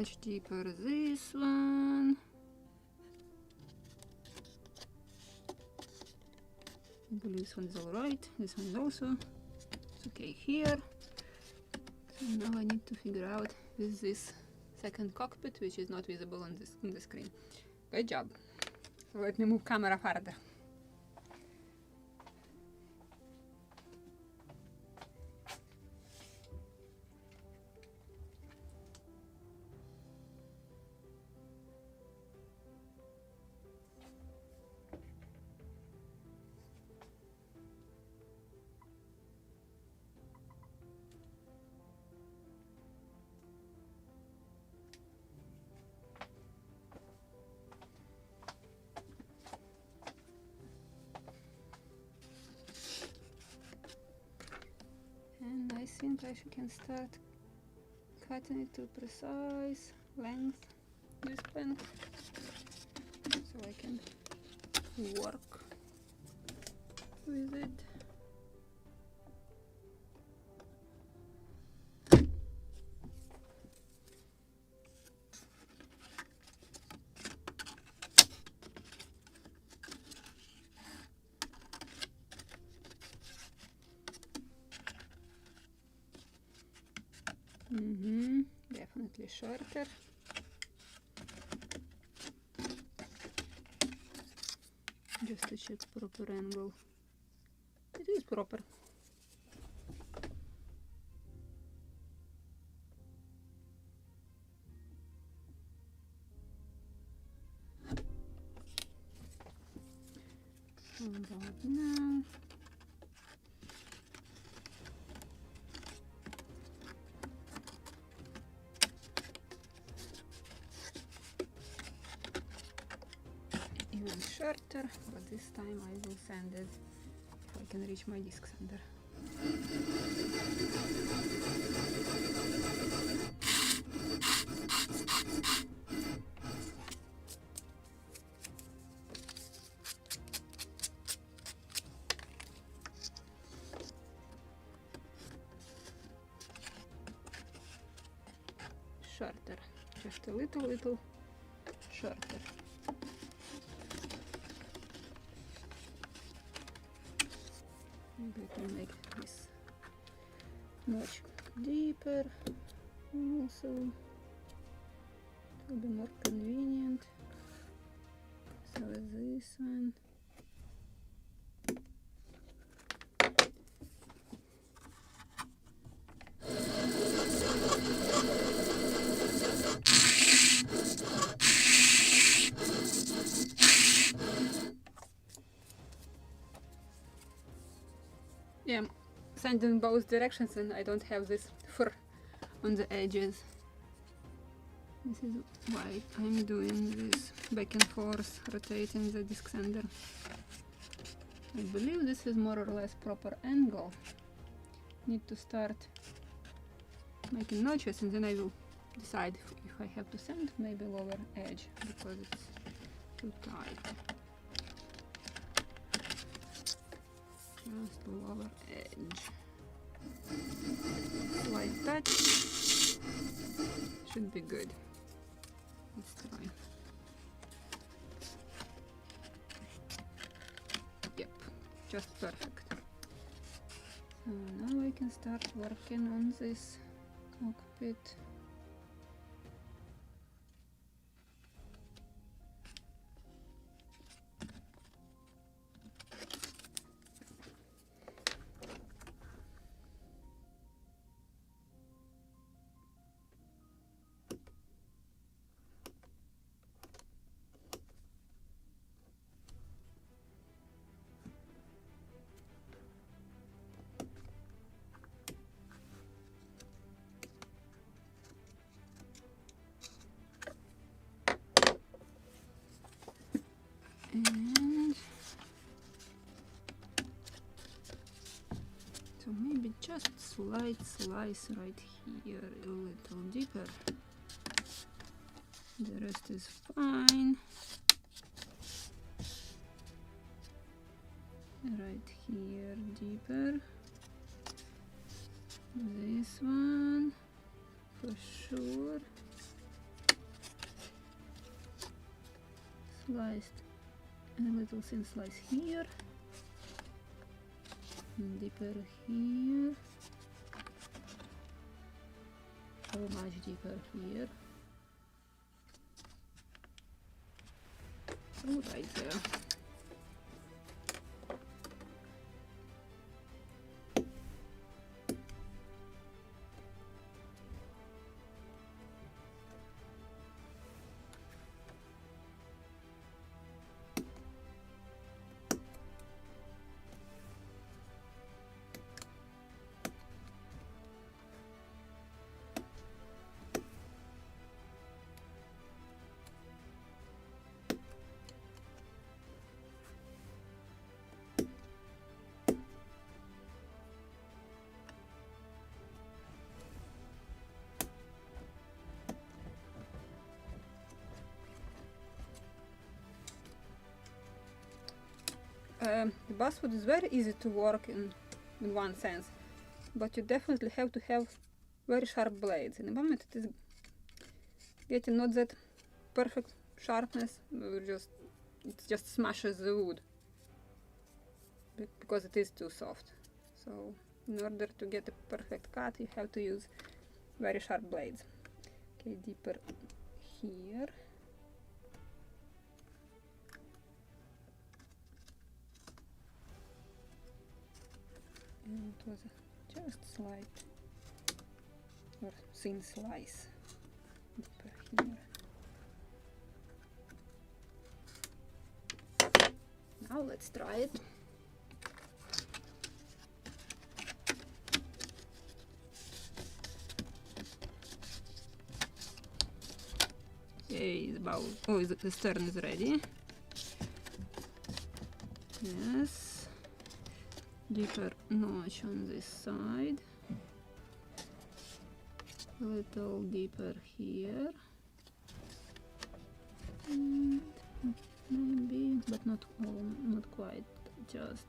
much deeper this one. I believe this one is alright. This one is also it's okay here. So now I need to figure out with this second cockpit, which is not visible on the screen. Good job. So let me move camera further. And I think I can start cutting it to precise length, this length, so I can work with it. Definitely shorter. Just to check proper angle. It is proper. About now. Even shorter, but this time I will sand it if I can reach my disc sander. Shorter, just a little shorter. Maybe I can make this much deeper, also it will be more convenient. So this one. Yeah, sand in both directions, and I don't have this fur on the edges. This is why I'm doing this back and forth, rotating the disc sander. I believe this is more or less proper angle. Need to start making notches, and then I will decide if I have to sand maybe lower edge because it's too tight. Just lower edge. Slight touch. Should be good. Let's try. Yep, just perfect. So now I can start working on this cockpit. And so maybe just slight slice right here, a little deeper. The rest is fine. Right here deeper. This one for sure. sliced, a little thin slice here, and deeper here, so much deeper here, so right there. The basswood is very easy to work in one sense, but you definitely have to have very sharp blades. In the moment it is getting not that perfect sharpness, it just smashes the wood because it is too soft. So in order to get a perfect cut, you have to use very sharp blades. Okay, deeper here. And it was just slight or thin slice deeper here. Now let's try it. Okay, the stern is ready. Yes. Deeper notch on this side, a little deeper here, and maybe, but not quite, just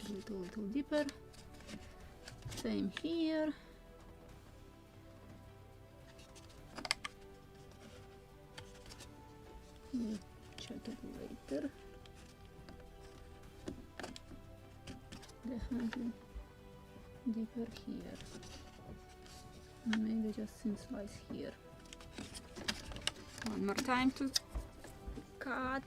a little deeper. Same here. We'll check it later. Definitely deeper here, and maybe just thin slice here. One more time to cut.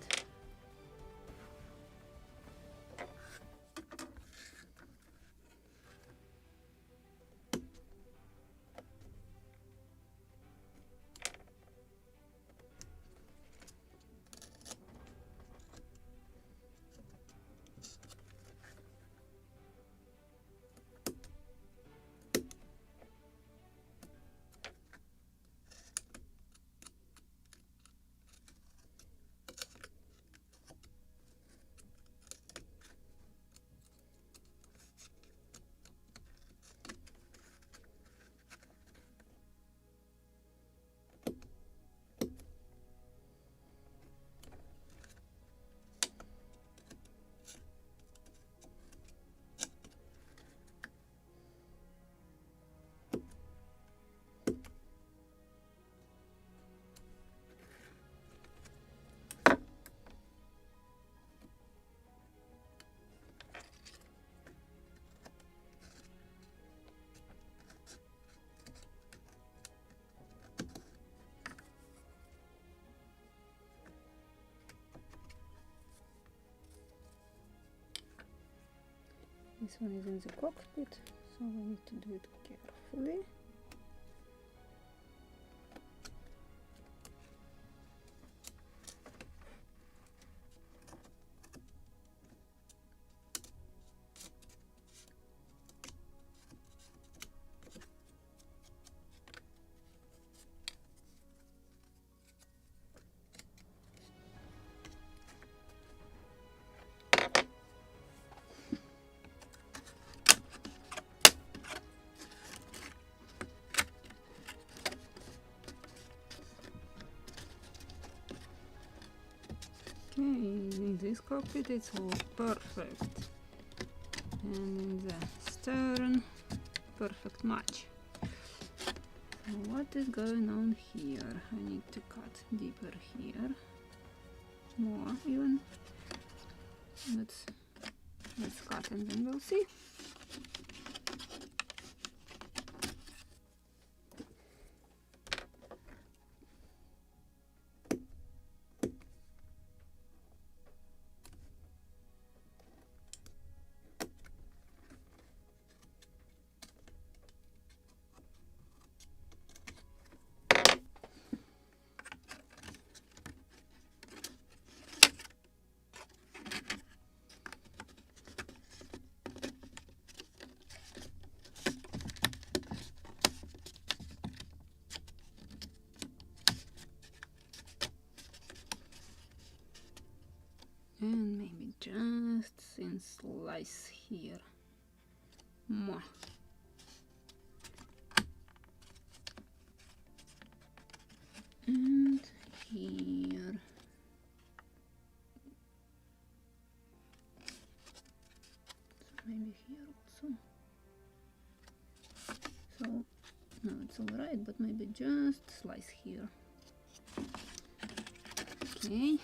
This one is in the cockpit, so we need to do it carefully. Okay, in this cockpit it's all perfect, and in the stern, perfect match. So what is going on here? I need to cut deeper here. more even. Let's cut and then we'll see. And maybe just thin slice here. More. And here. So maybe here also. So no, it's alright, but maybe just slice here. Okay.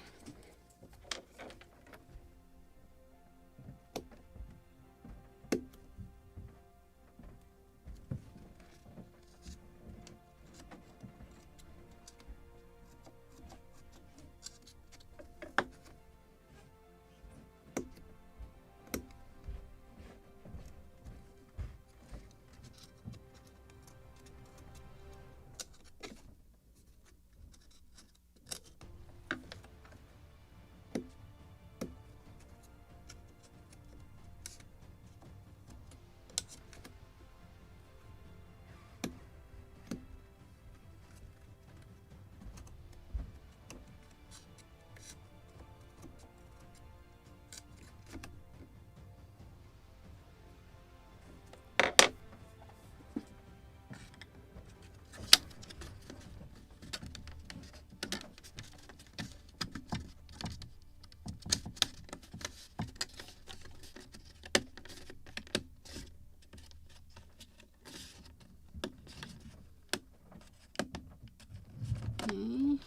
Okay,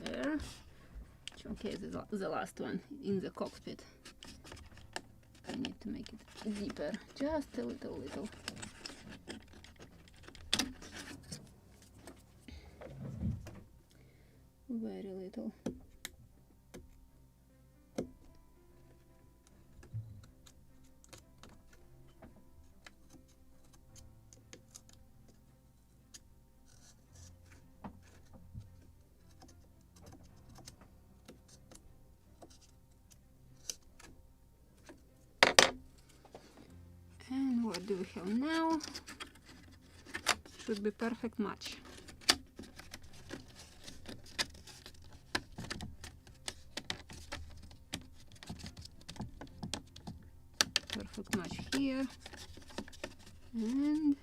there. Okay, the last one in the cockpit. I need to make it deeper, just a little. Very little. And what do we have now? Should be perfect match. Perfect match here. And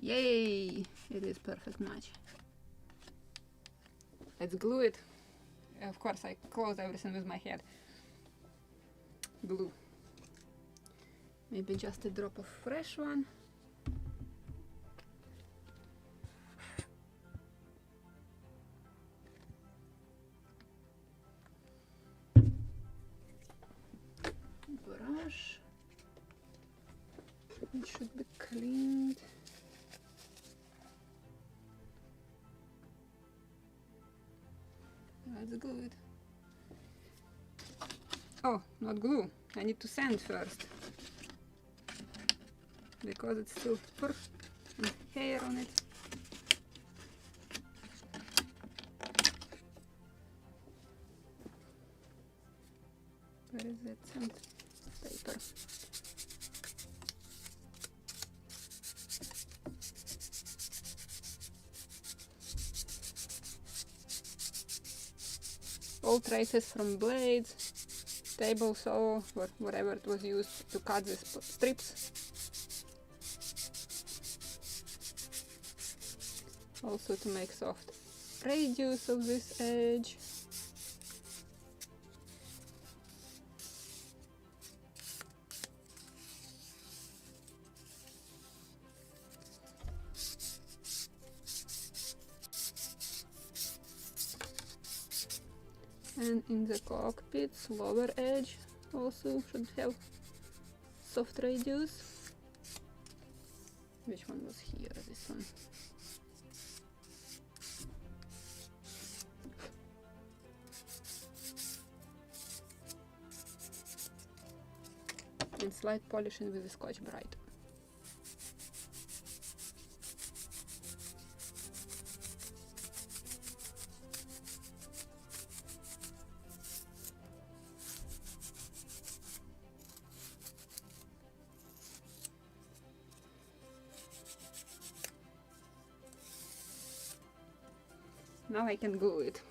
yay! It is perfect match. Let's glue it. Of course, I close everything with my head. Glue. Maybe just a drop of fresh one. Brush. It should be cleaned. Let's glue it. Oh, not glue. I need to sand first, because it's still fur and hair on it. Where is that sand paper? All traces from blades, table saw, or whatever it was used to cut the strips. Also to make soft radius of this edge. And in the cockpit's lower edge also should have soft radius. Which one was here? This one. And slight polishing with the Scotch Brite. Now I can glue it.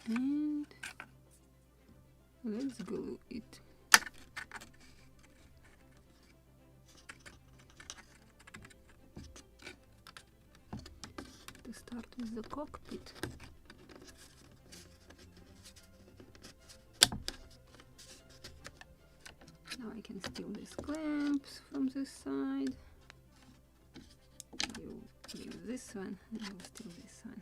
And let's glue it. To start with the cockpit. Now I can steal these clamps from this side. You use this one and I'll steal this one.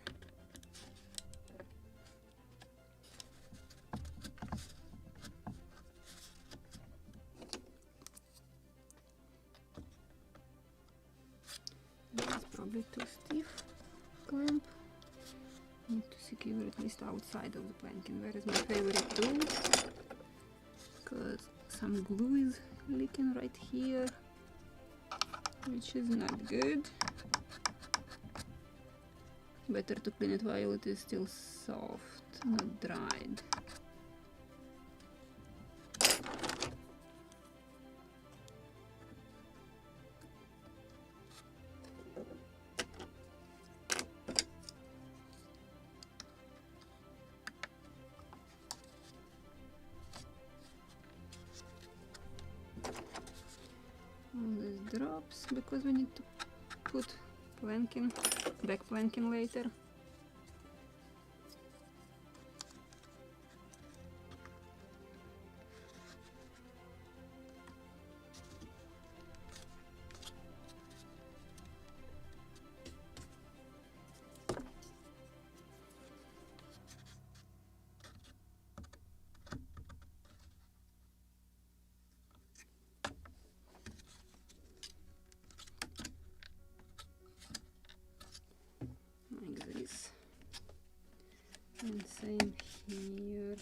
Probably too stiff clamp. Need to secure at least outside of the planking. Where is my favorite tool? Because some glue is leaking right here, which is not good. Better to clean it while it is still soft, not dried. Drops because we need to put planking, back planking later. And same here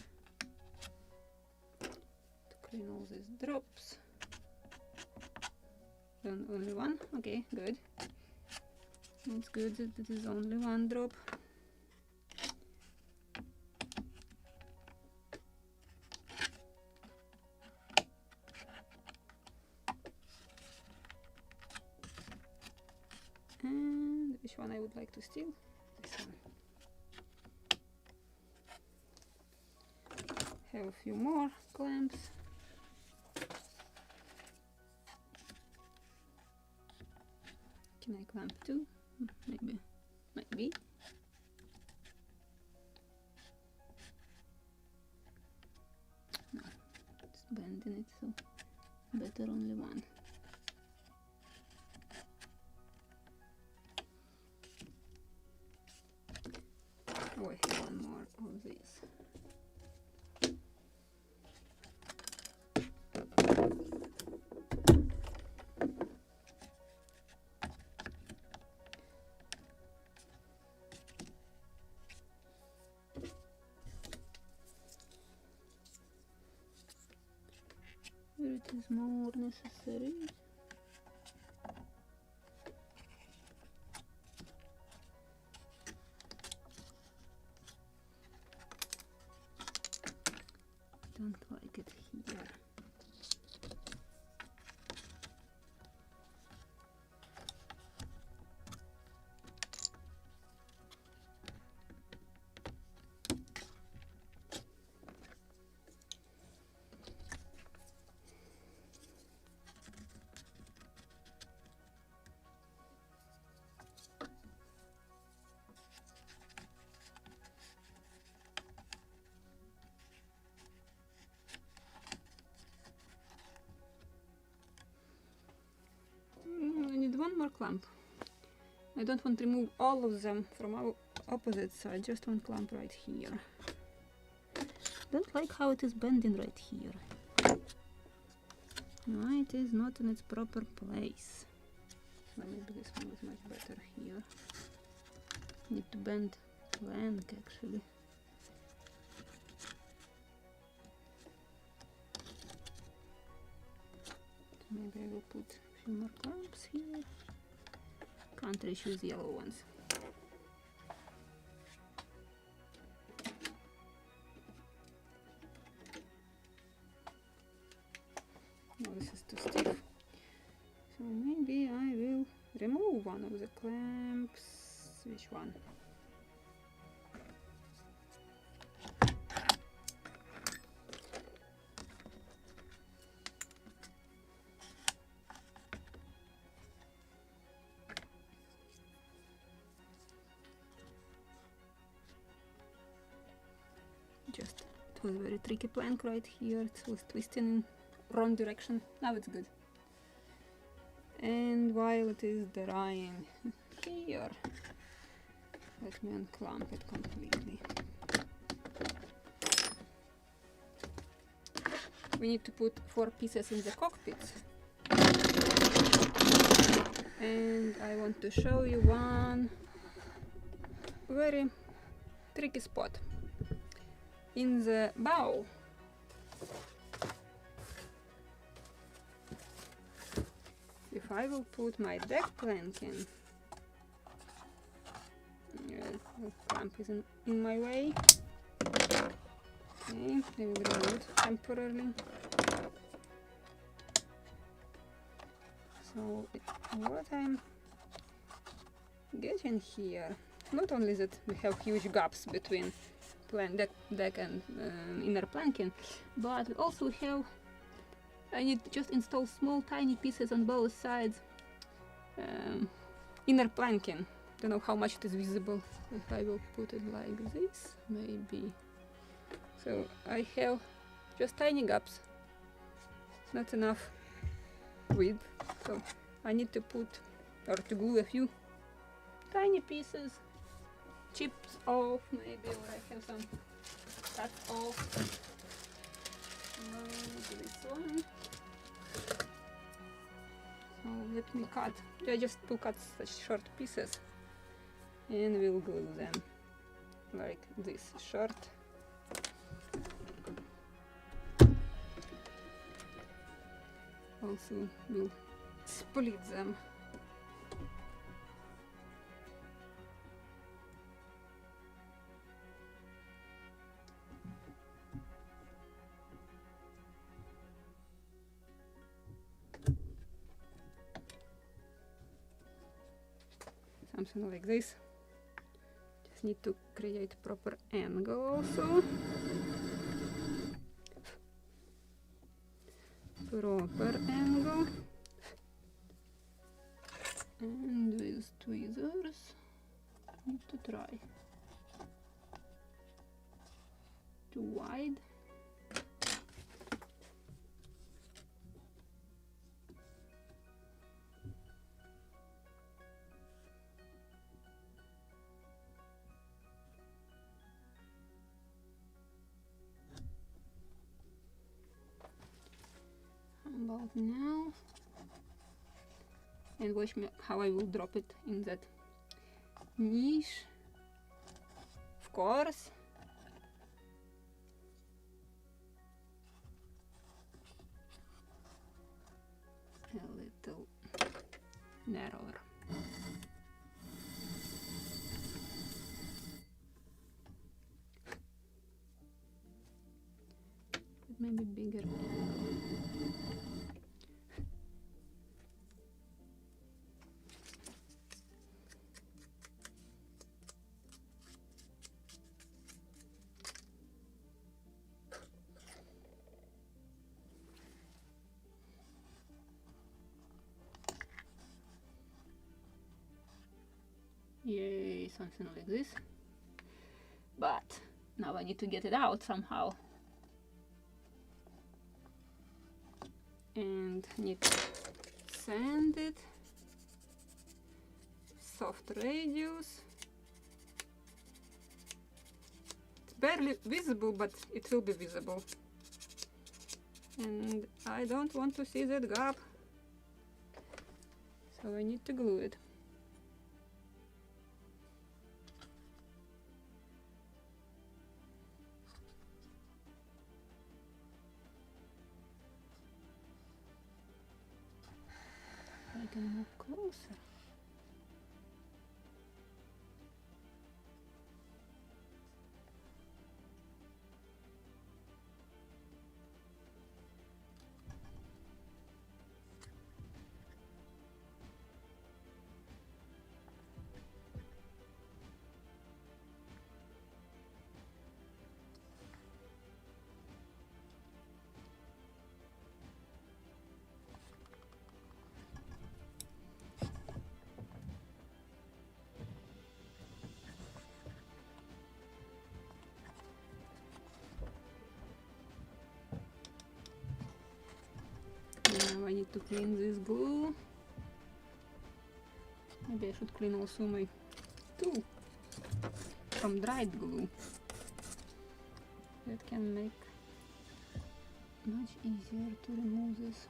to clean all these drops. And only one? Okay, good. It's good that it is only one drop. And which one I would like to steal? This one. Have a few more clamps. Can I clamp too? Maybe. Might be. No, it's bending it, so better only one. Oh, I have one more of these. it is more necessary. Don't like it here. I need one more clamp. I don't want to remove all of them from our opposite side, just one clamp right here. Don't like how it is bending right here. No, it is not in its proper place. Well, maybe this one is much better here. Need to bend plank actually. Maybe I will put a few more clamps here. Can't really choose yellow ones. No, this is too stiff. So maybe I will remove one of the clamps. Which one? Just, it was a very tricky plank right here. It was twisting in wrong direction. Now it's good. And while it is drying here, let me unclamp it completely. We need to put 4 pieces in the cockpit. And I want to show you one very tricky spot. In the bow, if I will put my deck planking, the clamp is in my way. Okay, I will remove it temporarily. So what I'm getting here, not only that we have huge gaps between deck and inner planking, but we also have, I need to just install small tiny pieces on both sides, inner planking. Don't know how much it is visible. If I will put it like this, maybe. So I have just tiny gaps, not enough width, so I need to put or to glue a few tiny pieces, chips off maybe, or I have some cut off. This one. So let me cut. I just to cut such short pieces, and we'll glue them like this short. Also we'll split them. Something like this. Just need to create proper angle also. Proper angle. And with tweezers, need to try. Too wide. About now, and watch me how I will drop it in that niche. Of course, maybe bigger angle. Yay, something like this. But now I need to get it out somehow. And need to sand it. Soft radius. It's barely visible, but it will be visible. And I don't want to see that gap. So I need to glue it. I can move closer. Now I need to clean this glue. Maybe I should clean also my tool from dried glue. That can make much easier to remove this.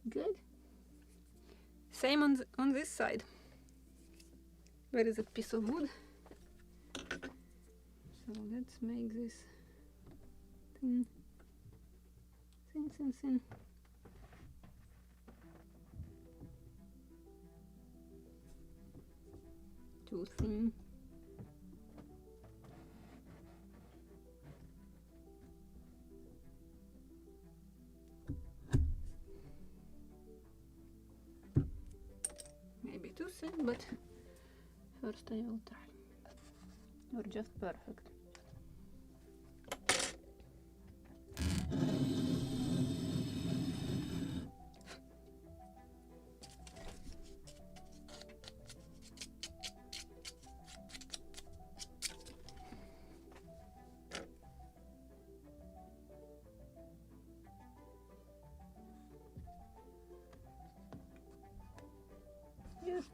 Good. Same on this side. Where is a piece of wood? So let's make this thin, thin, thin, thin. Too thin. Too thin, but first I will try. Or just perfect.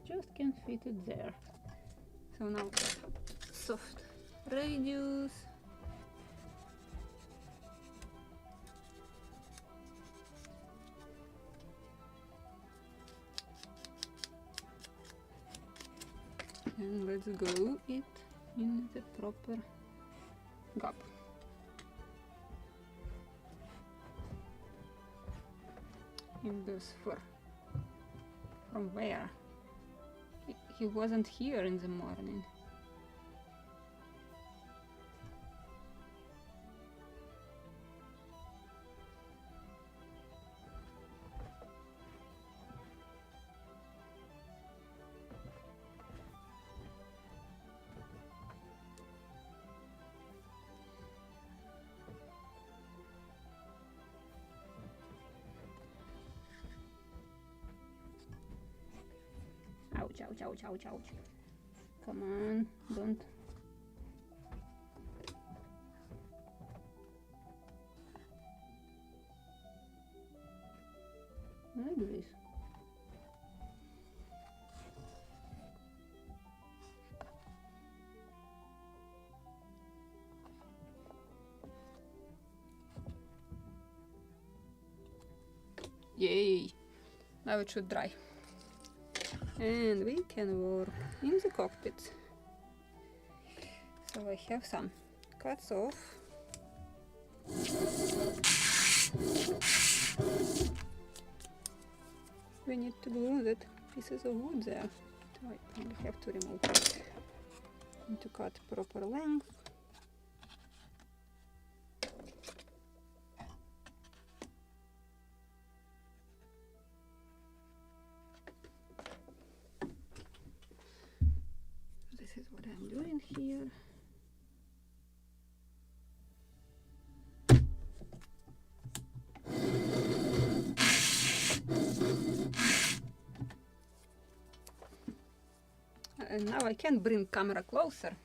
Just can fit it there. So now soft radius. And let's glue it in the proper gap. In this fur. From where? He wasn't here in the morning. Ouch, ouch, ouch, ouch, ouch. Come on, don't. Like this. Yay! Now it should dry. And we can work in the cockpit. So I have some cuts off. We need to glue that pieces of wood there. So I only have to remove it. And to cut proper length. This is what I'm doing here. And now I can bring camera closer.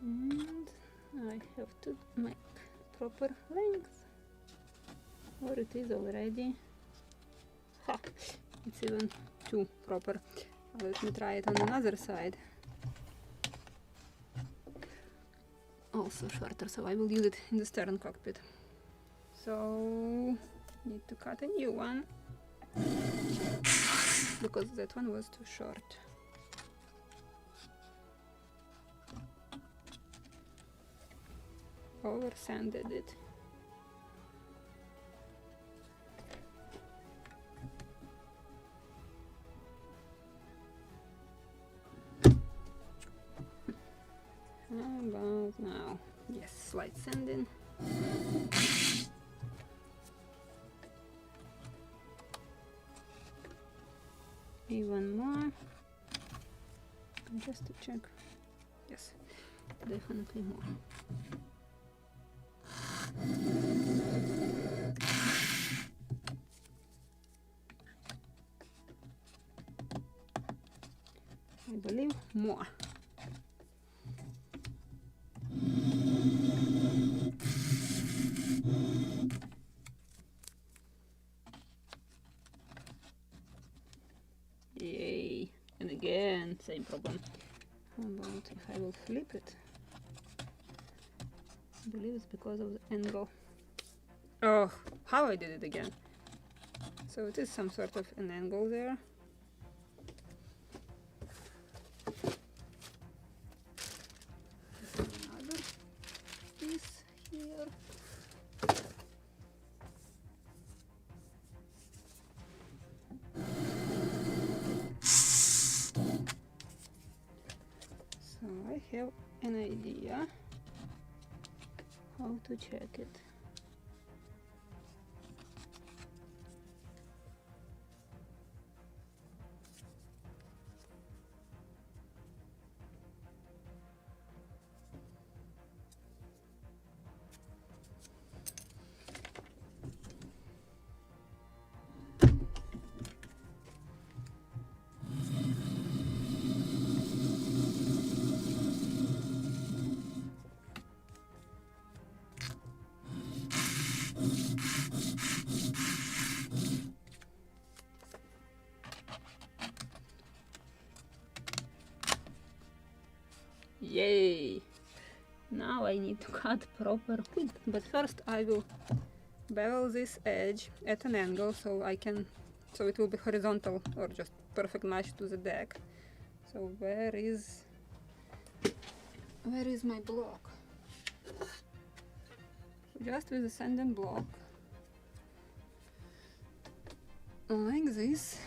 And I have to make proper length, or it is already. Ha! It's even too proper. Let me try it on another side. Also shorter, so I will use it in the stern cockpit. So need to cut a new one because that one was too short. Over sanded it. How about now? Yes, slight sanding. Even more. Just to check. Yes, definitely more. I believe more. Yay! And again, same problem. How about if I will flip it? I believe it's because of the angle. Oh, how I did it again. So it is some sort of an angle there. Another piece here. So I have an idea how to check it. Yay! Now I need to cut proper width, but first I will bevel this edge at an angle so it will be horizontal or just perfect match to the deck. So where is my block? Just with the sanding block, like this.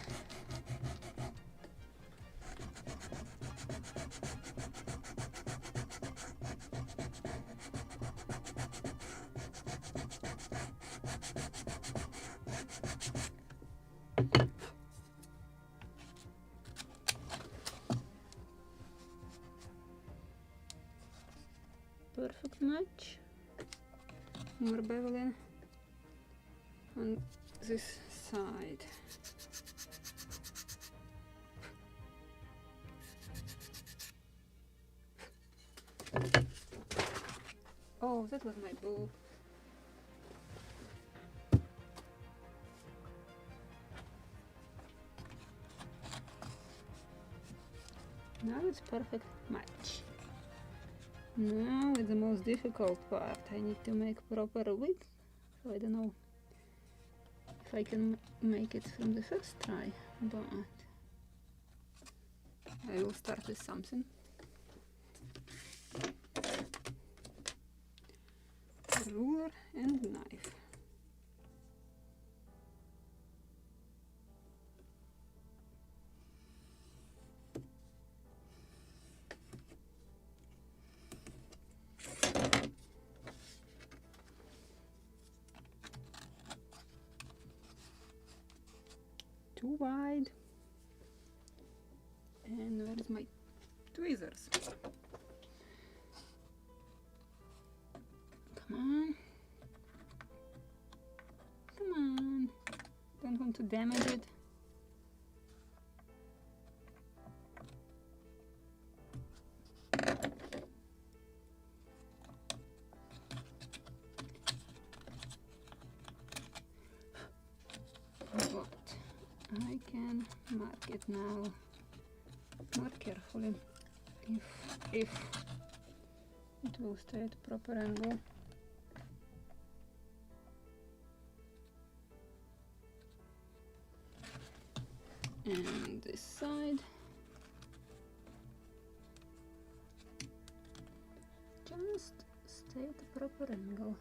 much. More beveling on this side. Oh, that was my bow. Now it's perfect match. Now it's the most difficult part. I need to make proper width. So I don't know if I can make it from the first try, but I will start with something. A ruler and knife. Too wide. And where is my tweezers? Come on. Come on. Don't want to damage it. I can mark it now more carefully if it will stay at proper angle. And this side just stay at the proper angle.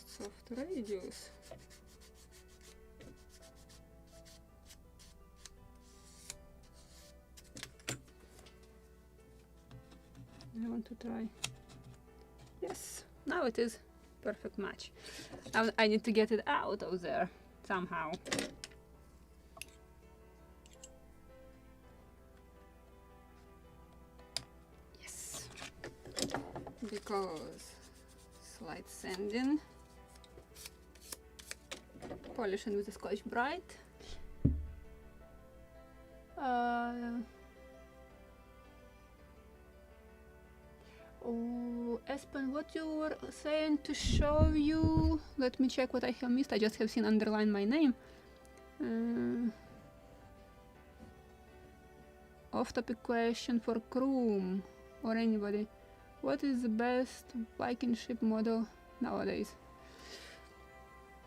Soft radius. I want to try. Yes, now it is perfect match. I need to get it out of there somehow. Yes, because slight sanding. Polishing with a Scotch Brite. Oh, Espen, what you were saying to show you? Let me check what I have missed. I just have seen underline my name. Off-topic question for Kroom or anybody. What is the best Viking ship model nowadays?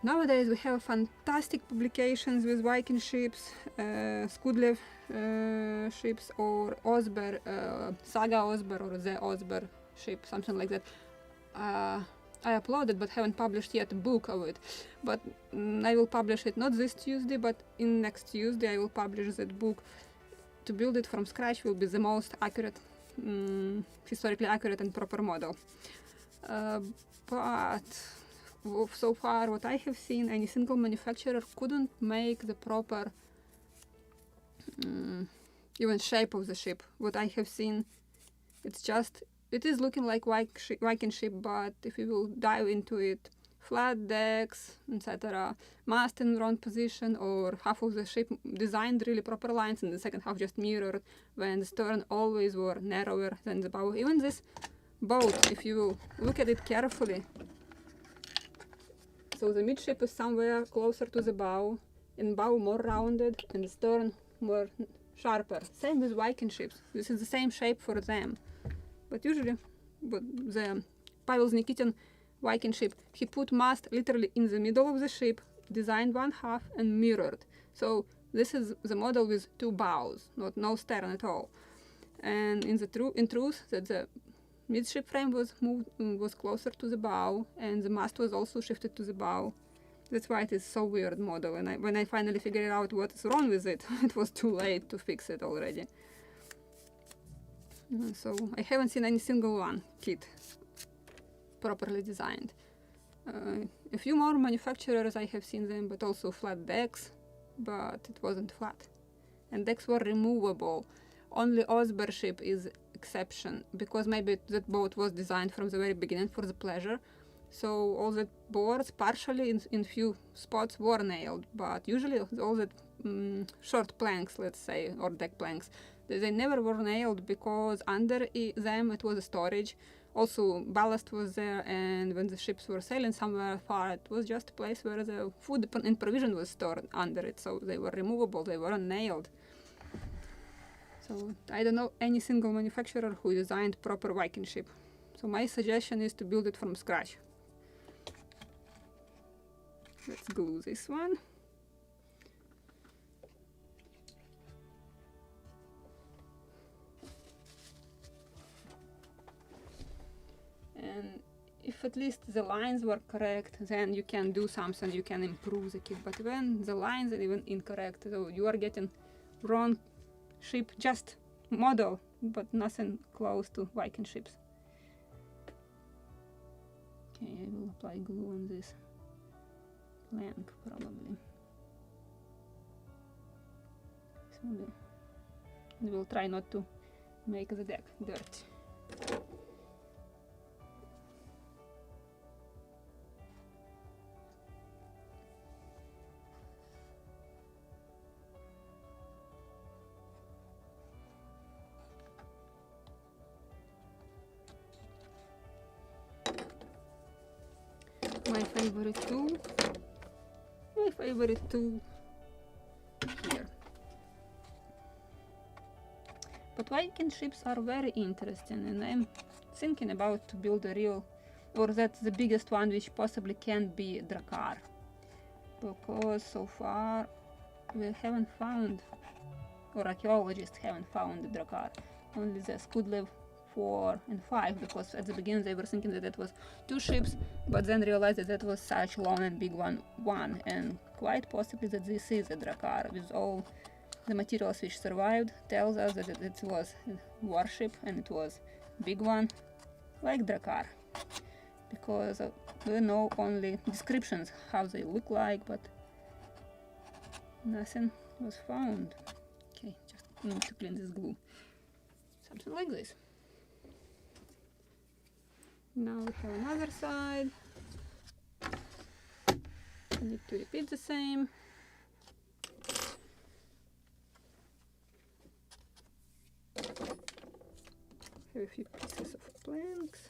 Nowadays we have fantastic publications with Viking ships, Skudlev ships, or Osber, Saga Osber, or the Osber ship, something like that. I uploaded but haven't published yet a book of it. But I will publish it not this Tuesday, but in next Tuesday I will publish that book. To build it from scratch will be the most accurate, historically accurate and proper model. But so far what I have seen, any single manufacturer couldn't make the proper even shape of the ship. What I have seen, it is looking like Viking ship, but if you will dive into it, flat decks, etc., mast in wrong position, or half of the ship designed really proper lines and the second half just mirrored, when the stern always were narrower than the bow. Even this boat, if you will look at it carefully, so the midship is somewhere closer to the bow, and bow more rounded, and the stern more sharper. Same with Viking ships. This is the same shape for them. But usually, the Pavel Nikitin Viking ship, he put mast literally in the middle of the ship, designed one half and mirrored. So this is the model with two bows, no stern at all. And in truth, that the midship frame was closer to the bow, and the mast was also shifted to the bow. That's why it is so weird model, and when I finally figured out what is wrong with it, it was too late to fix it already. So I haven't seen any single one kit properly designed. A few more manufacturers I have seen them, but also flat decks, but it wasn't flat. And decks were removable. Only Osber ship is exception, because maybe that boat was designed from the very beginning for the pleasure. So all the boards partially in few spots were nailed, but usually all the short planks, let's say, or deck planks, they never were nailed, because under them it was a storage. Also ballast was there, and when the ships were sailing somewhere far, it was just a place where the food and provision was stored under it, so they were removable, they weren't nailed. So I don't know any single manufacturer who designed proper Viking ship. So my suggestion is to build it from scratch. Let's glue this one. And if at least the lines were correct, then you can do something, you can improve the kit. But when the lines are even incorrect, so you are getting wrong ship, just model, but nothing close to Viking ships. Okay, I will apply glue on this plank probably. So we will try not to make the deck dirty. My favorite tool here. But Viking ships are very interesting, and I'm thinking about to build a real, or that's the biggest one which possibly can be Drakkar, because so far we haven't found, or archaeologists haven't found the Drakkar, only the Skudlev 4 and 5, because at the beginning they were thinking that it was 2 ships, but then realized that that was such long and big one, and quite possibly that this is a Drakkar, with all the materials which survived tells us that it was a warship and it was big one, like Drakkar, because we know only descriptions how they look like, but nothing was found. Okay, just need to clean this glue. Something like this. Now we have another side. I need to repeat the same. Have a few pieces of planks.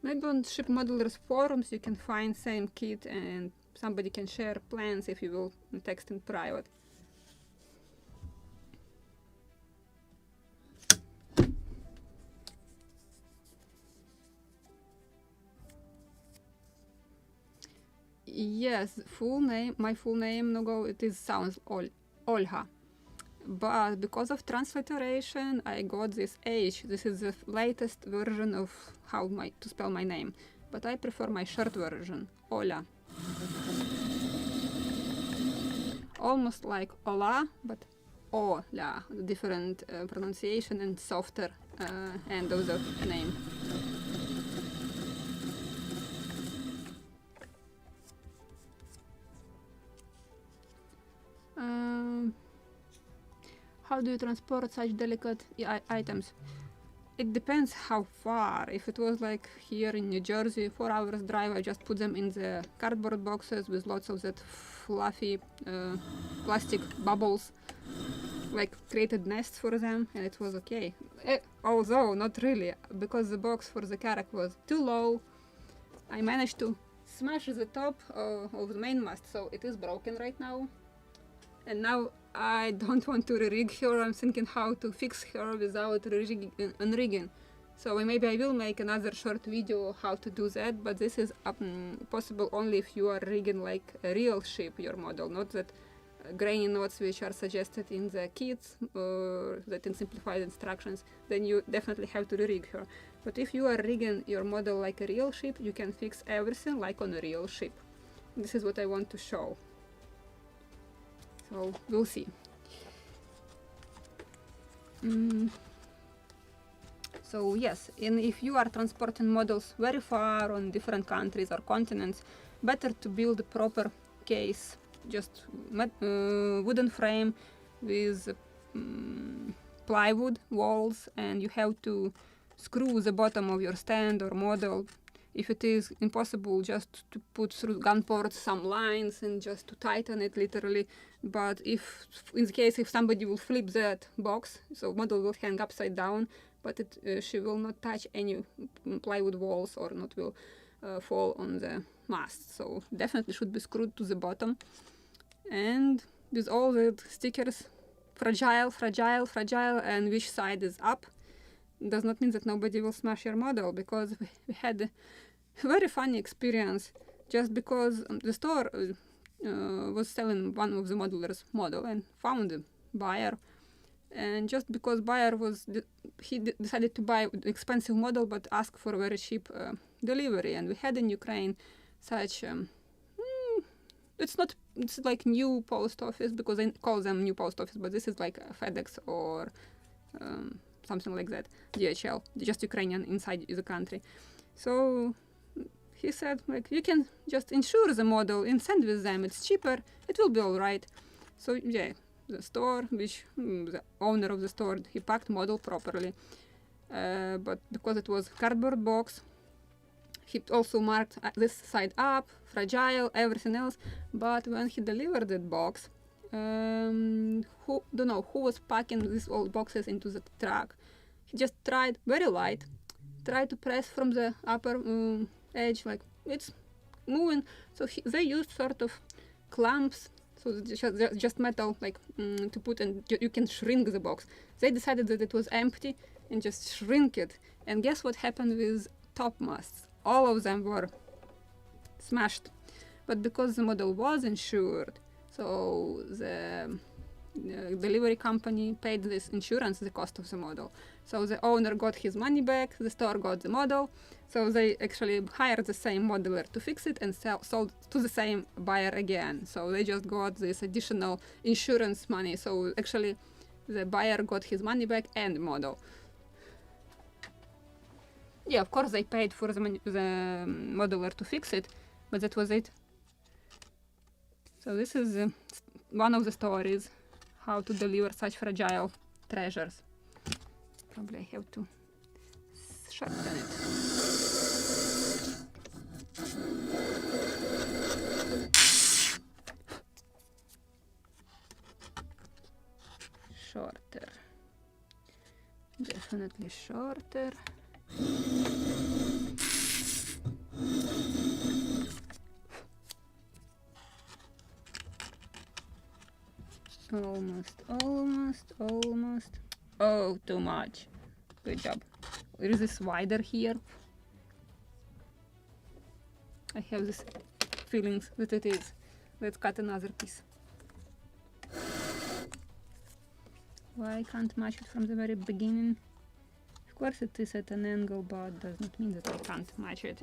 Maybe on ship modelers forums you can find same kit and somebody can share plans if you will text in private. Yes, my full name, sounds Olha. But because of transliteration, I got this H. This is the latest version of how to spell my name. But I prefer my short version, Olha. Almost like Ola, but Olha. Different pronunciation and softer end of the name. How do you transport such delicate items? It depends how far. If it was like here in New Jersey, 4 hours drive, I just put them in the cardboard boxes with lots of that fluffy plastic bubbles. like created nests for them, and it was okay. Although not really, because the box for the kayak was too low. I managed to smash the top of the main mast, so it is broken right now. And now I don't want to re-rig her. I'm thinking how to fix her without unrigging. So maybe I will make another short video how to do that, but this is possible only if you are rigging like a real ship, your model, not that grainy knots which are suggested in the kits or that in simplified instructions. Then you definitely have to re-rig her. But if you are rigging your model like a real ship, you can fix everything like on a real ship. This is what I want to show. So we'll see. So yes, and if you are transporting models very far on different countries or continents, better to build a proper case, just wooden frame with plywood walls, and you have to screw the bottom of your stand or model. If it is impossible, just to put through gunboat some lines and just to tighten it literally. But if, in the case if somebody will flip that box, so model will hang upside down, but she will not touch any plywood walls or not will fall on the mast. So definitely should be screwed to the bottom. And with all the stickers, fragile, fragile, fragile, and which side is up, does not mean that nobody will smash your model, because we had a very funny experience just because the store was selling one of the modelers model and found a buyer. And just because buyer was, he decided to buy expensive model but ask for a very cheap delivery. And we had in Ukraine such, it's like new post office, because they call them new post office, but this is like a FedEx or something like that, DHL, just Ukrainian inside the country. So he said, like, you can just insure the model and send with them, it's cheaper, it will be all right. So yeah, the store, which the owner of the store, he packed model properly, but because it was cardboard box, he also marked this side up, fragile, everything else. But when he delivered that box, don't know who was packing these old boxes into the truck. He just tried very light, tried to press from the upper edge, like it's moving. So they used sort of clamps, so just metal, like to put, and you can shrink the box. They decided that it was empty and just shrink it. And guess what happened with top masts? All of them were smashed. But because the model was insured, so the delivery company paid this insurance the cost of the model. So the owner got his money back, the store got the model, so they actually hired the same modeler to fix it and sold to the same buyer again. So they just got this additional insurance money. So actually the buyer got his money back and the model. Yeah, of course they paid for the modeler to fix it, but that was it. So this is one of the stories, how to deliver such fragile treasures. Probably I have to sharpen it. Shorter. Definitely shorter. Almost. Oh, too much. Good job. Is this wider here? I have this feelings that it is. Let's cut another piece. Why can't match it from the very beginning? Of course it is at an angle, but does not mean that I can't match it.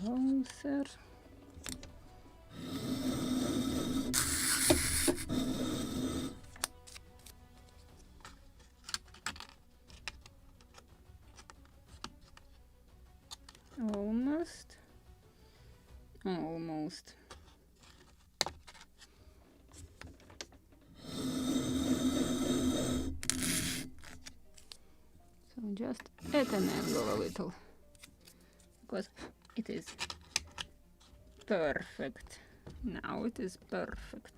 Closer. Almost. Almost. So just at an angle a little, because it is perfect. Now it is perfect.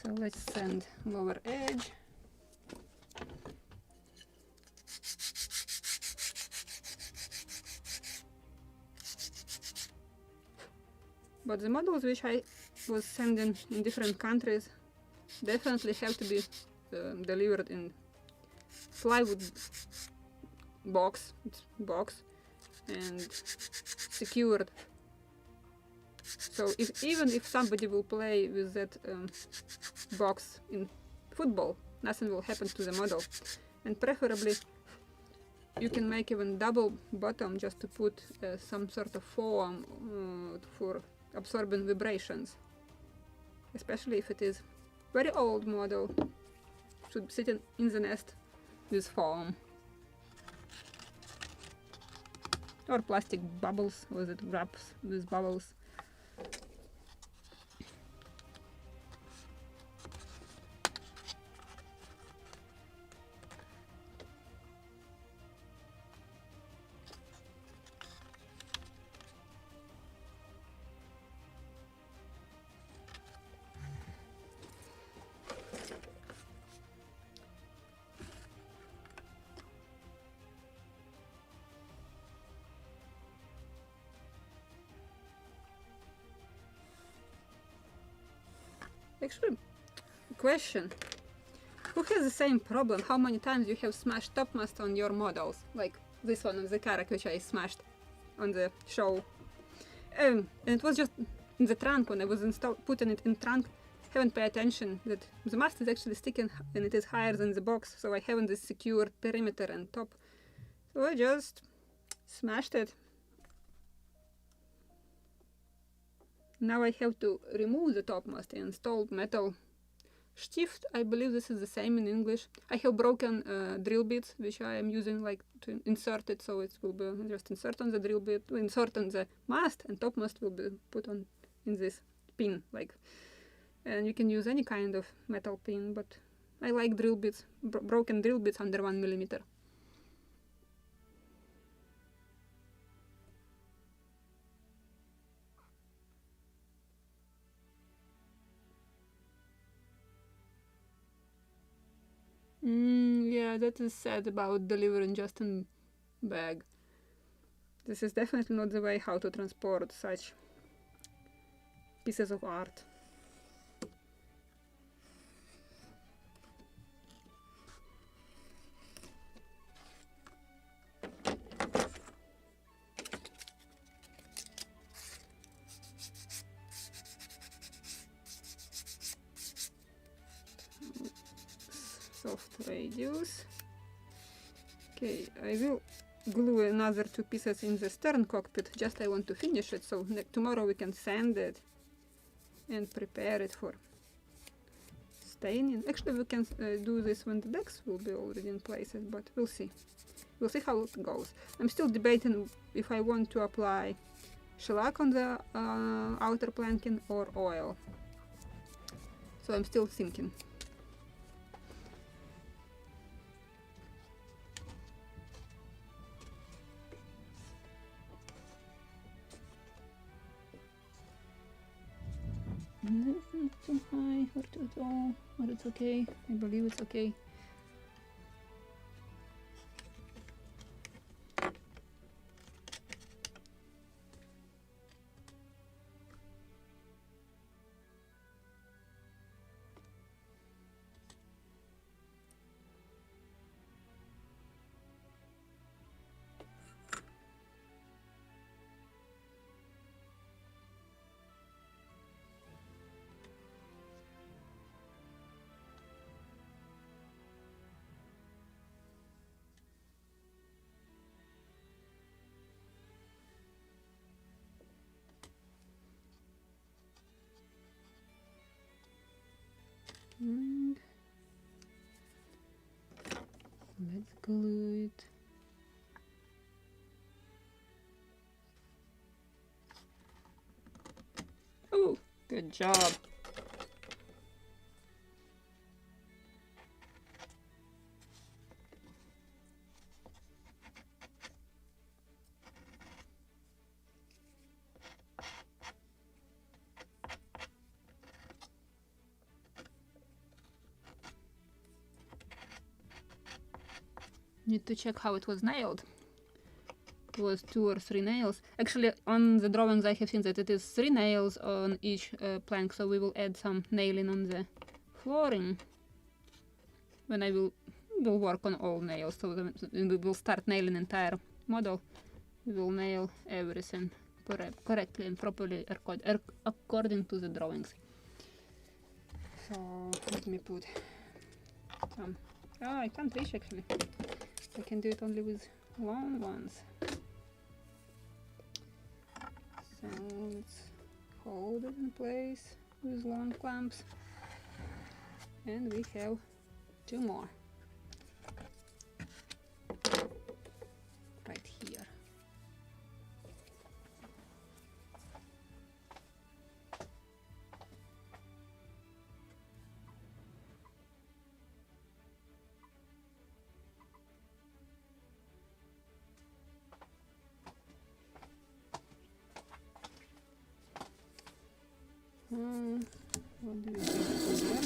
So let's sand lower edge. But the models which I was sending in different countries definitely have to be delivered in plywood box and secured. So even if somebody will play with that box in football, nothing will happen to the model. And preferably you can make even double bottom just to put some sort of foam for absorbing vibrations, especially if it is very old model, should be sitting in the nest with foam or plastic bubbles with it wraps with bubbles. Actually, question. Who has the same problem? How many times you have smashed topmast on your models? Like this one on the Karak, which I smashed on the show. And it was just in the trunk when I was putting it in trunk. Haven't paid attention that the mast is actually sticking and it is higher than the box, so I haven't this secure perimeter and top. So I just smashed it. Now I have to remove the topmast and install metal Stift. I believe this is the same in English. I have broken drill bits, which I am using like to insert it, so it will be just insert on the drill bit, insert on the mast, and topmast will be put on in this pin, like. And you can use any kind of metal pin, but I like drill bits, broken drill bits under 1 millimeter. Yeah, that is sad about delivering just in bag. This is definitely not the way how to transport such pieces of art. Soft radius. Okay, I will glue another 2 pieces in the stern cockpit, just I want to finish it, so tomorrow we can sand it and prepare it for staining. Actually, we can do this when the decks will be already in places, but we'll see. We'll see how it goes. I'm still debating if I want to apply shellac on the outer planking or oil. So I'm still thinking. It's not too high or too low, but it's okay. I believe it's okay. And let's glue it. Good job. Need to check how it was nailed. It was 2 or 3 nails. Actually, on the drawings I have seen that it is 3 nails on each plank, so we will add some nailing on the flooring. When I will work on all nails, so when we will start nailing entire model, we will nail everything correctly and properly according to the drawings. So let me put some. Oh, I can't reach actually. I can do it only with long ones. So let's hold it in place with long clamps. And we have 2 more. Right here. What do we do here?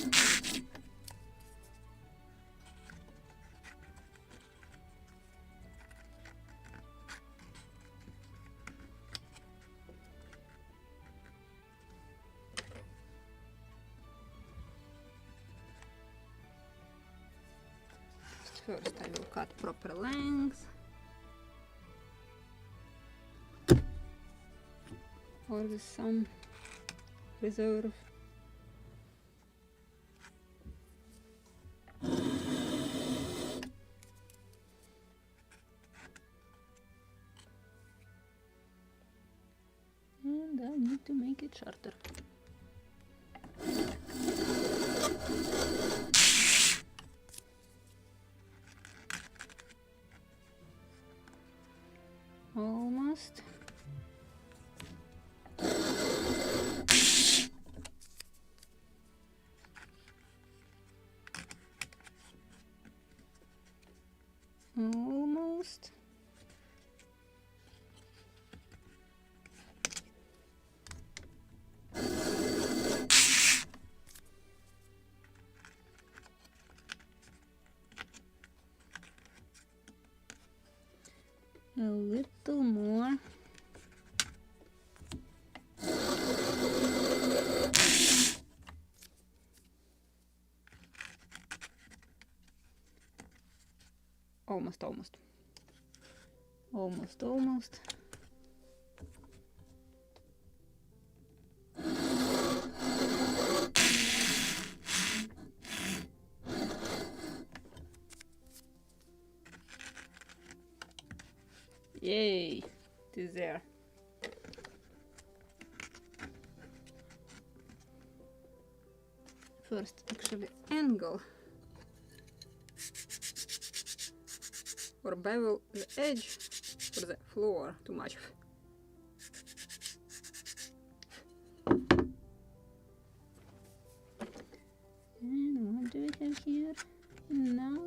First I will cut proper length. Or with some reserve. And I need to make it shorter. Almost. Almost. A little more. Almost. Yay, it is there. First, actually angle or bevel the edge for the floor too much. And what do we have here now?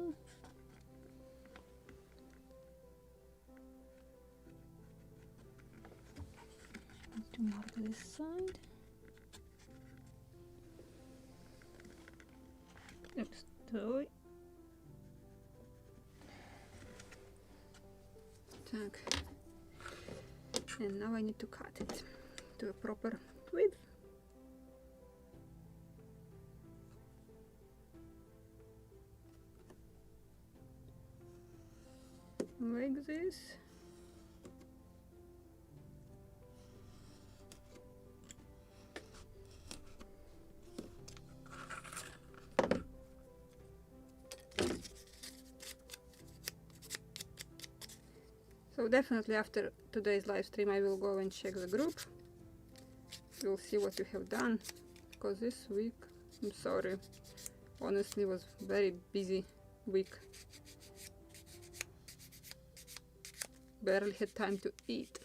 To mark this side. Oops, sorry. Так. And now I need to cut it to a proper width. Like this. So definitely after today's live stream I will go and check the group. We'll see what you have done, because this week, I'm sorry, honestly was very busy week. Barely had time to eat.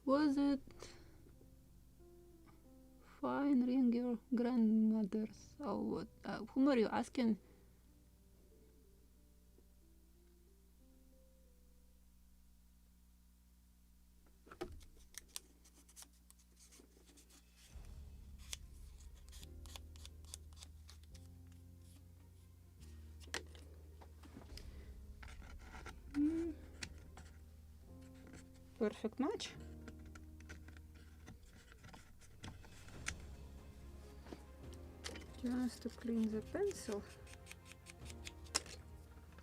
Was it fine ring your grandmother's? Oh, what? Whom are you asking? Perfect match. Just to clean the pencil,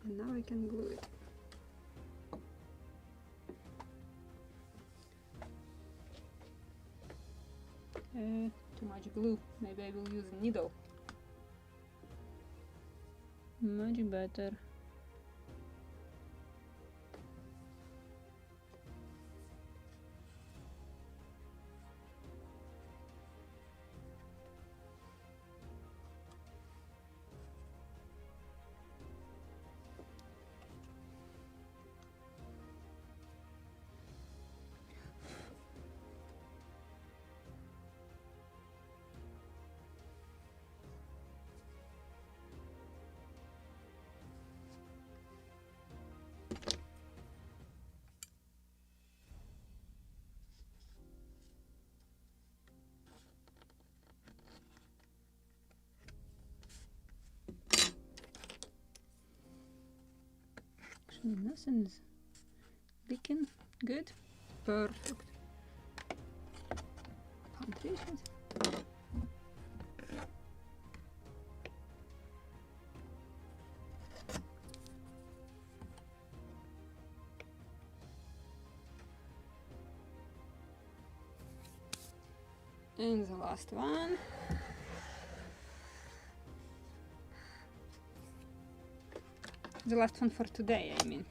and now we can glue it. Too much glue. Maybe I will use a needle. Much better. Nothing's leaking. Good. Perfect. Punctuations. And the last one. The last one for today, I mean.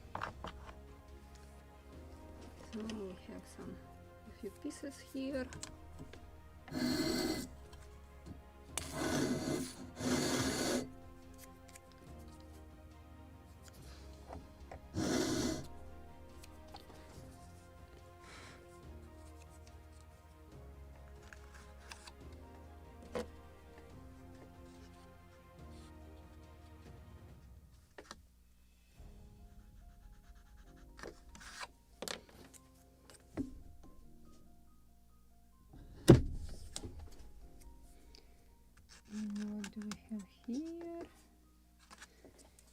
So we have a few pieces here. What do we have here?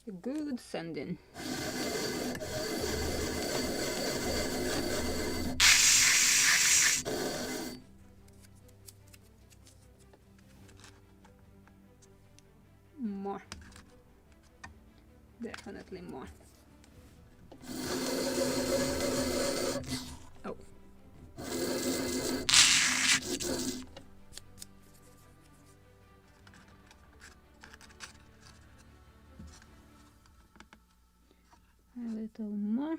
A good sanding. More. Definitely more. Oh. A little more.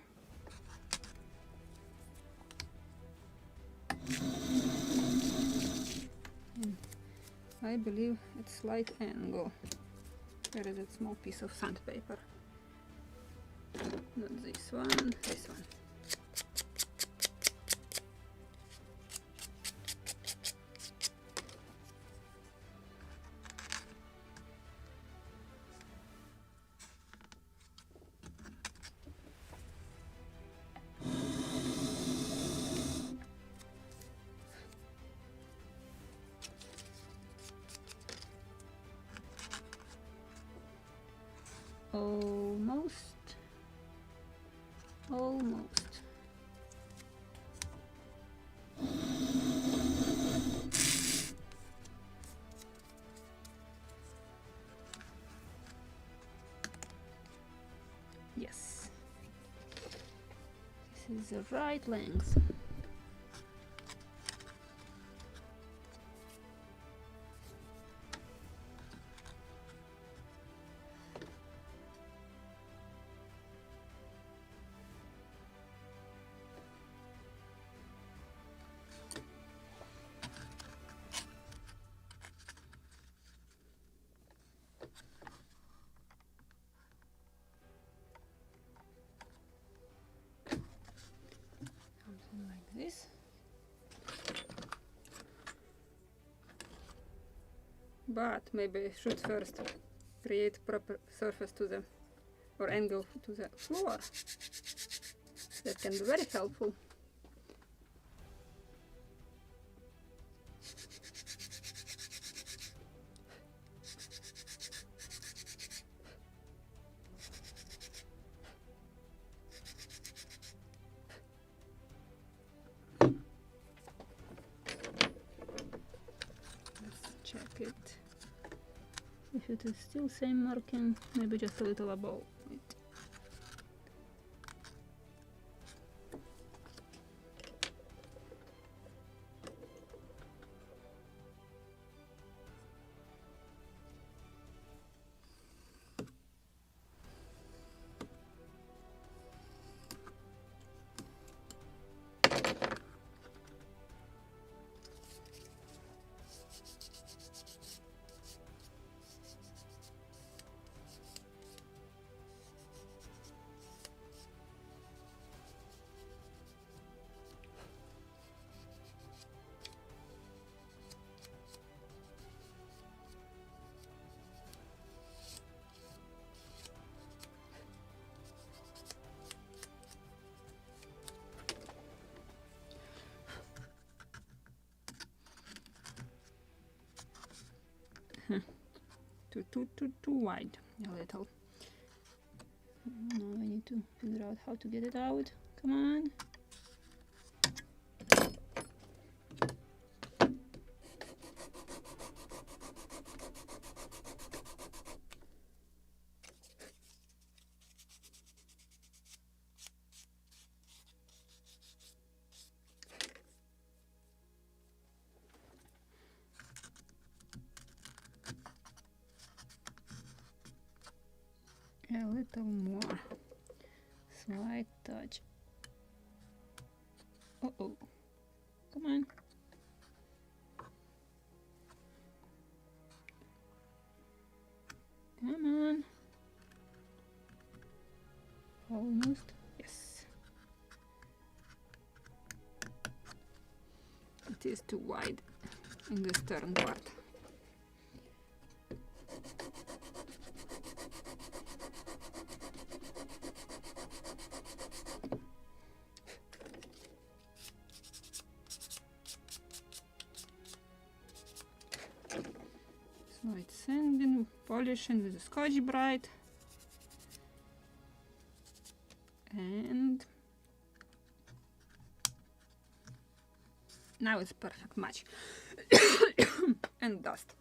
And I believe it's slight angle. Where is that small piece of sandpaper? Not this one, this one. Almost. Almost. Yes. This is the right length. Something like but maybe I should first create proper surface to the, or angle to the floor. That can be very helpful. It. If it is still same marking, maybe just a little above it. Too wide a little. Now I need to figure out how to get it out. Come on. A little more. Slight touch. Uh-oh. Come on. Come on. Almost. Yes. It is too wide in the stern part. So it's sanding, polishing with a Scotch-Brite, and now it's perfect match. And dust.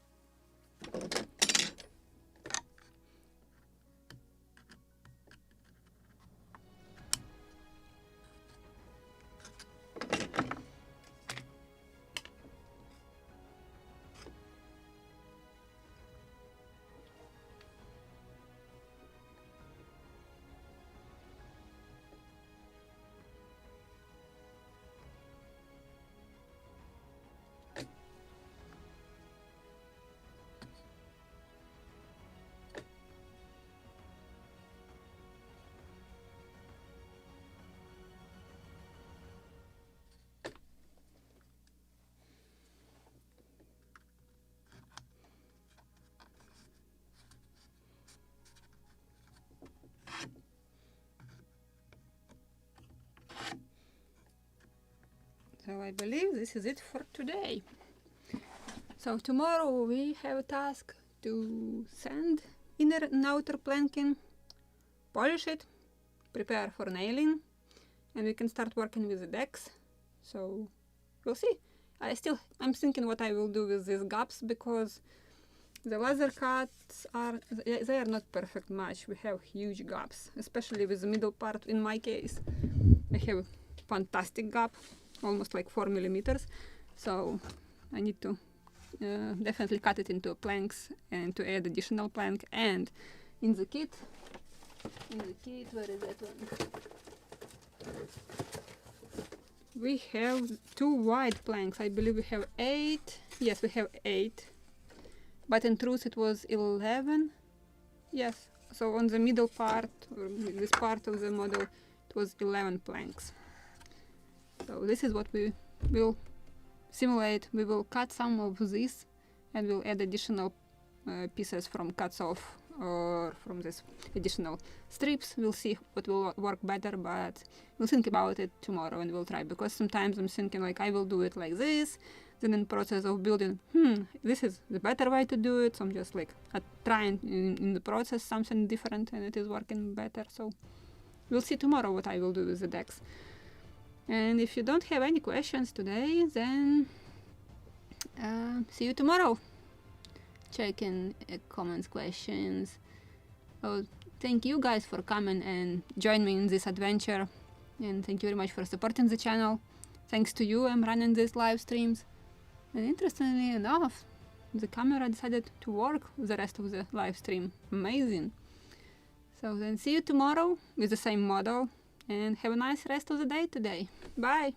So I believe this is it for today. So tomorrow we have a task to sand inner and outer planking, polish it, prepare for nailing, and we can start working with the decks. So we'll see. I'm thinking what I will do with these gaps, because the laser cuts they are not perfect match. We have huge gaps, especially with the middle part. In my case, I have fantastic gap, almost like 4 millimeters. So I need to definitely cut it into planks and to add additional plank. And in the kit, where is that one? We have 2 wide planks. I believe we have 8. Yes, we have 8. But in truth it was 11. Yes, so on the middle part, or this part of the model, it was 11 planks. So this is what we will simulate. We will cut some of this and we'll add additional pieces from cuts off or from this additional strips. We'll see what will work better, but we'll think about it tomorrow and we'll try, because sometimes I'm thinking like I will do it like this, then in process of building, this is the better way to do it, so I'm just like trying in the process something different and it is working better. So we'll see tomorrow what I will do with the decks. And if you don't have any questions today, then see you tomorrow. Check in comments, questions. Oh, thank you guys for coming and join me in this adventure, and thank you very much for supporting the channel. Thanks to you, I'm running these live streams, and interestingly enough, the camera decided to work the rest of the live stream. Amazing. So then see you tomorrow with the same model, and have a nice rest of the day today. Bye.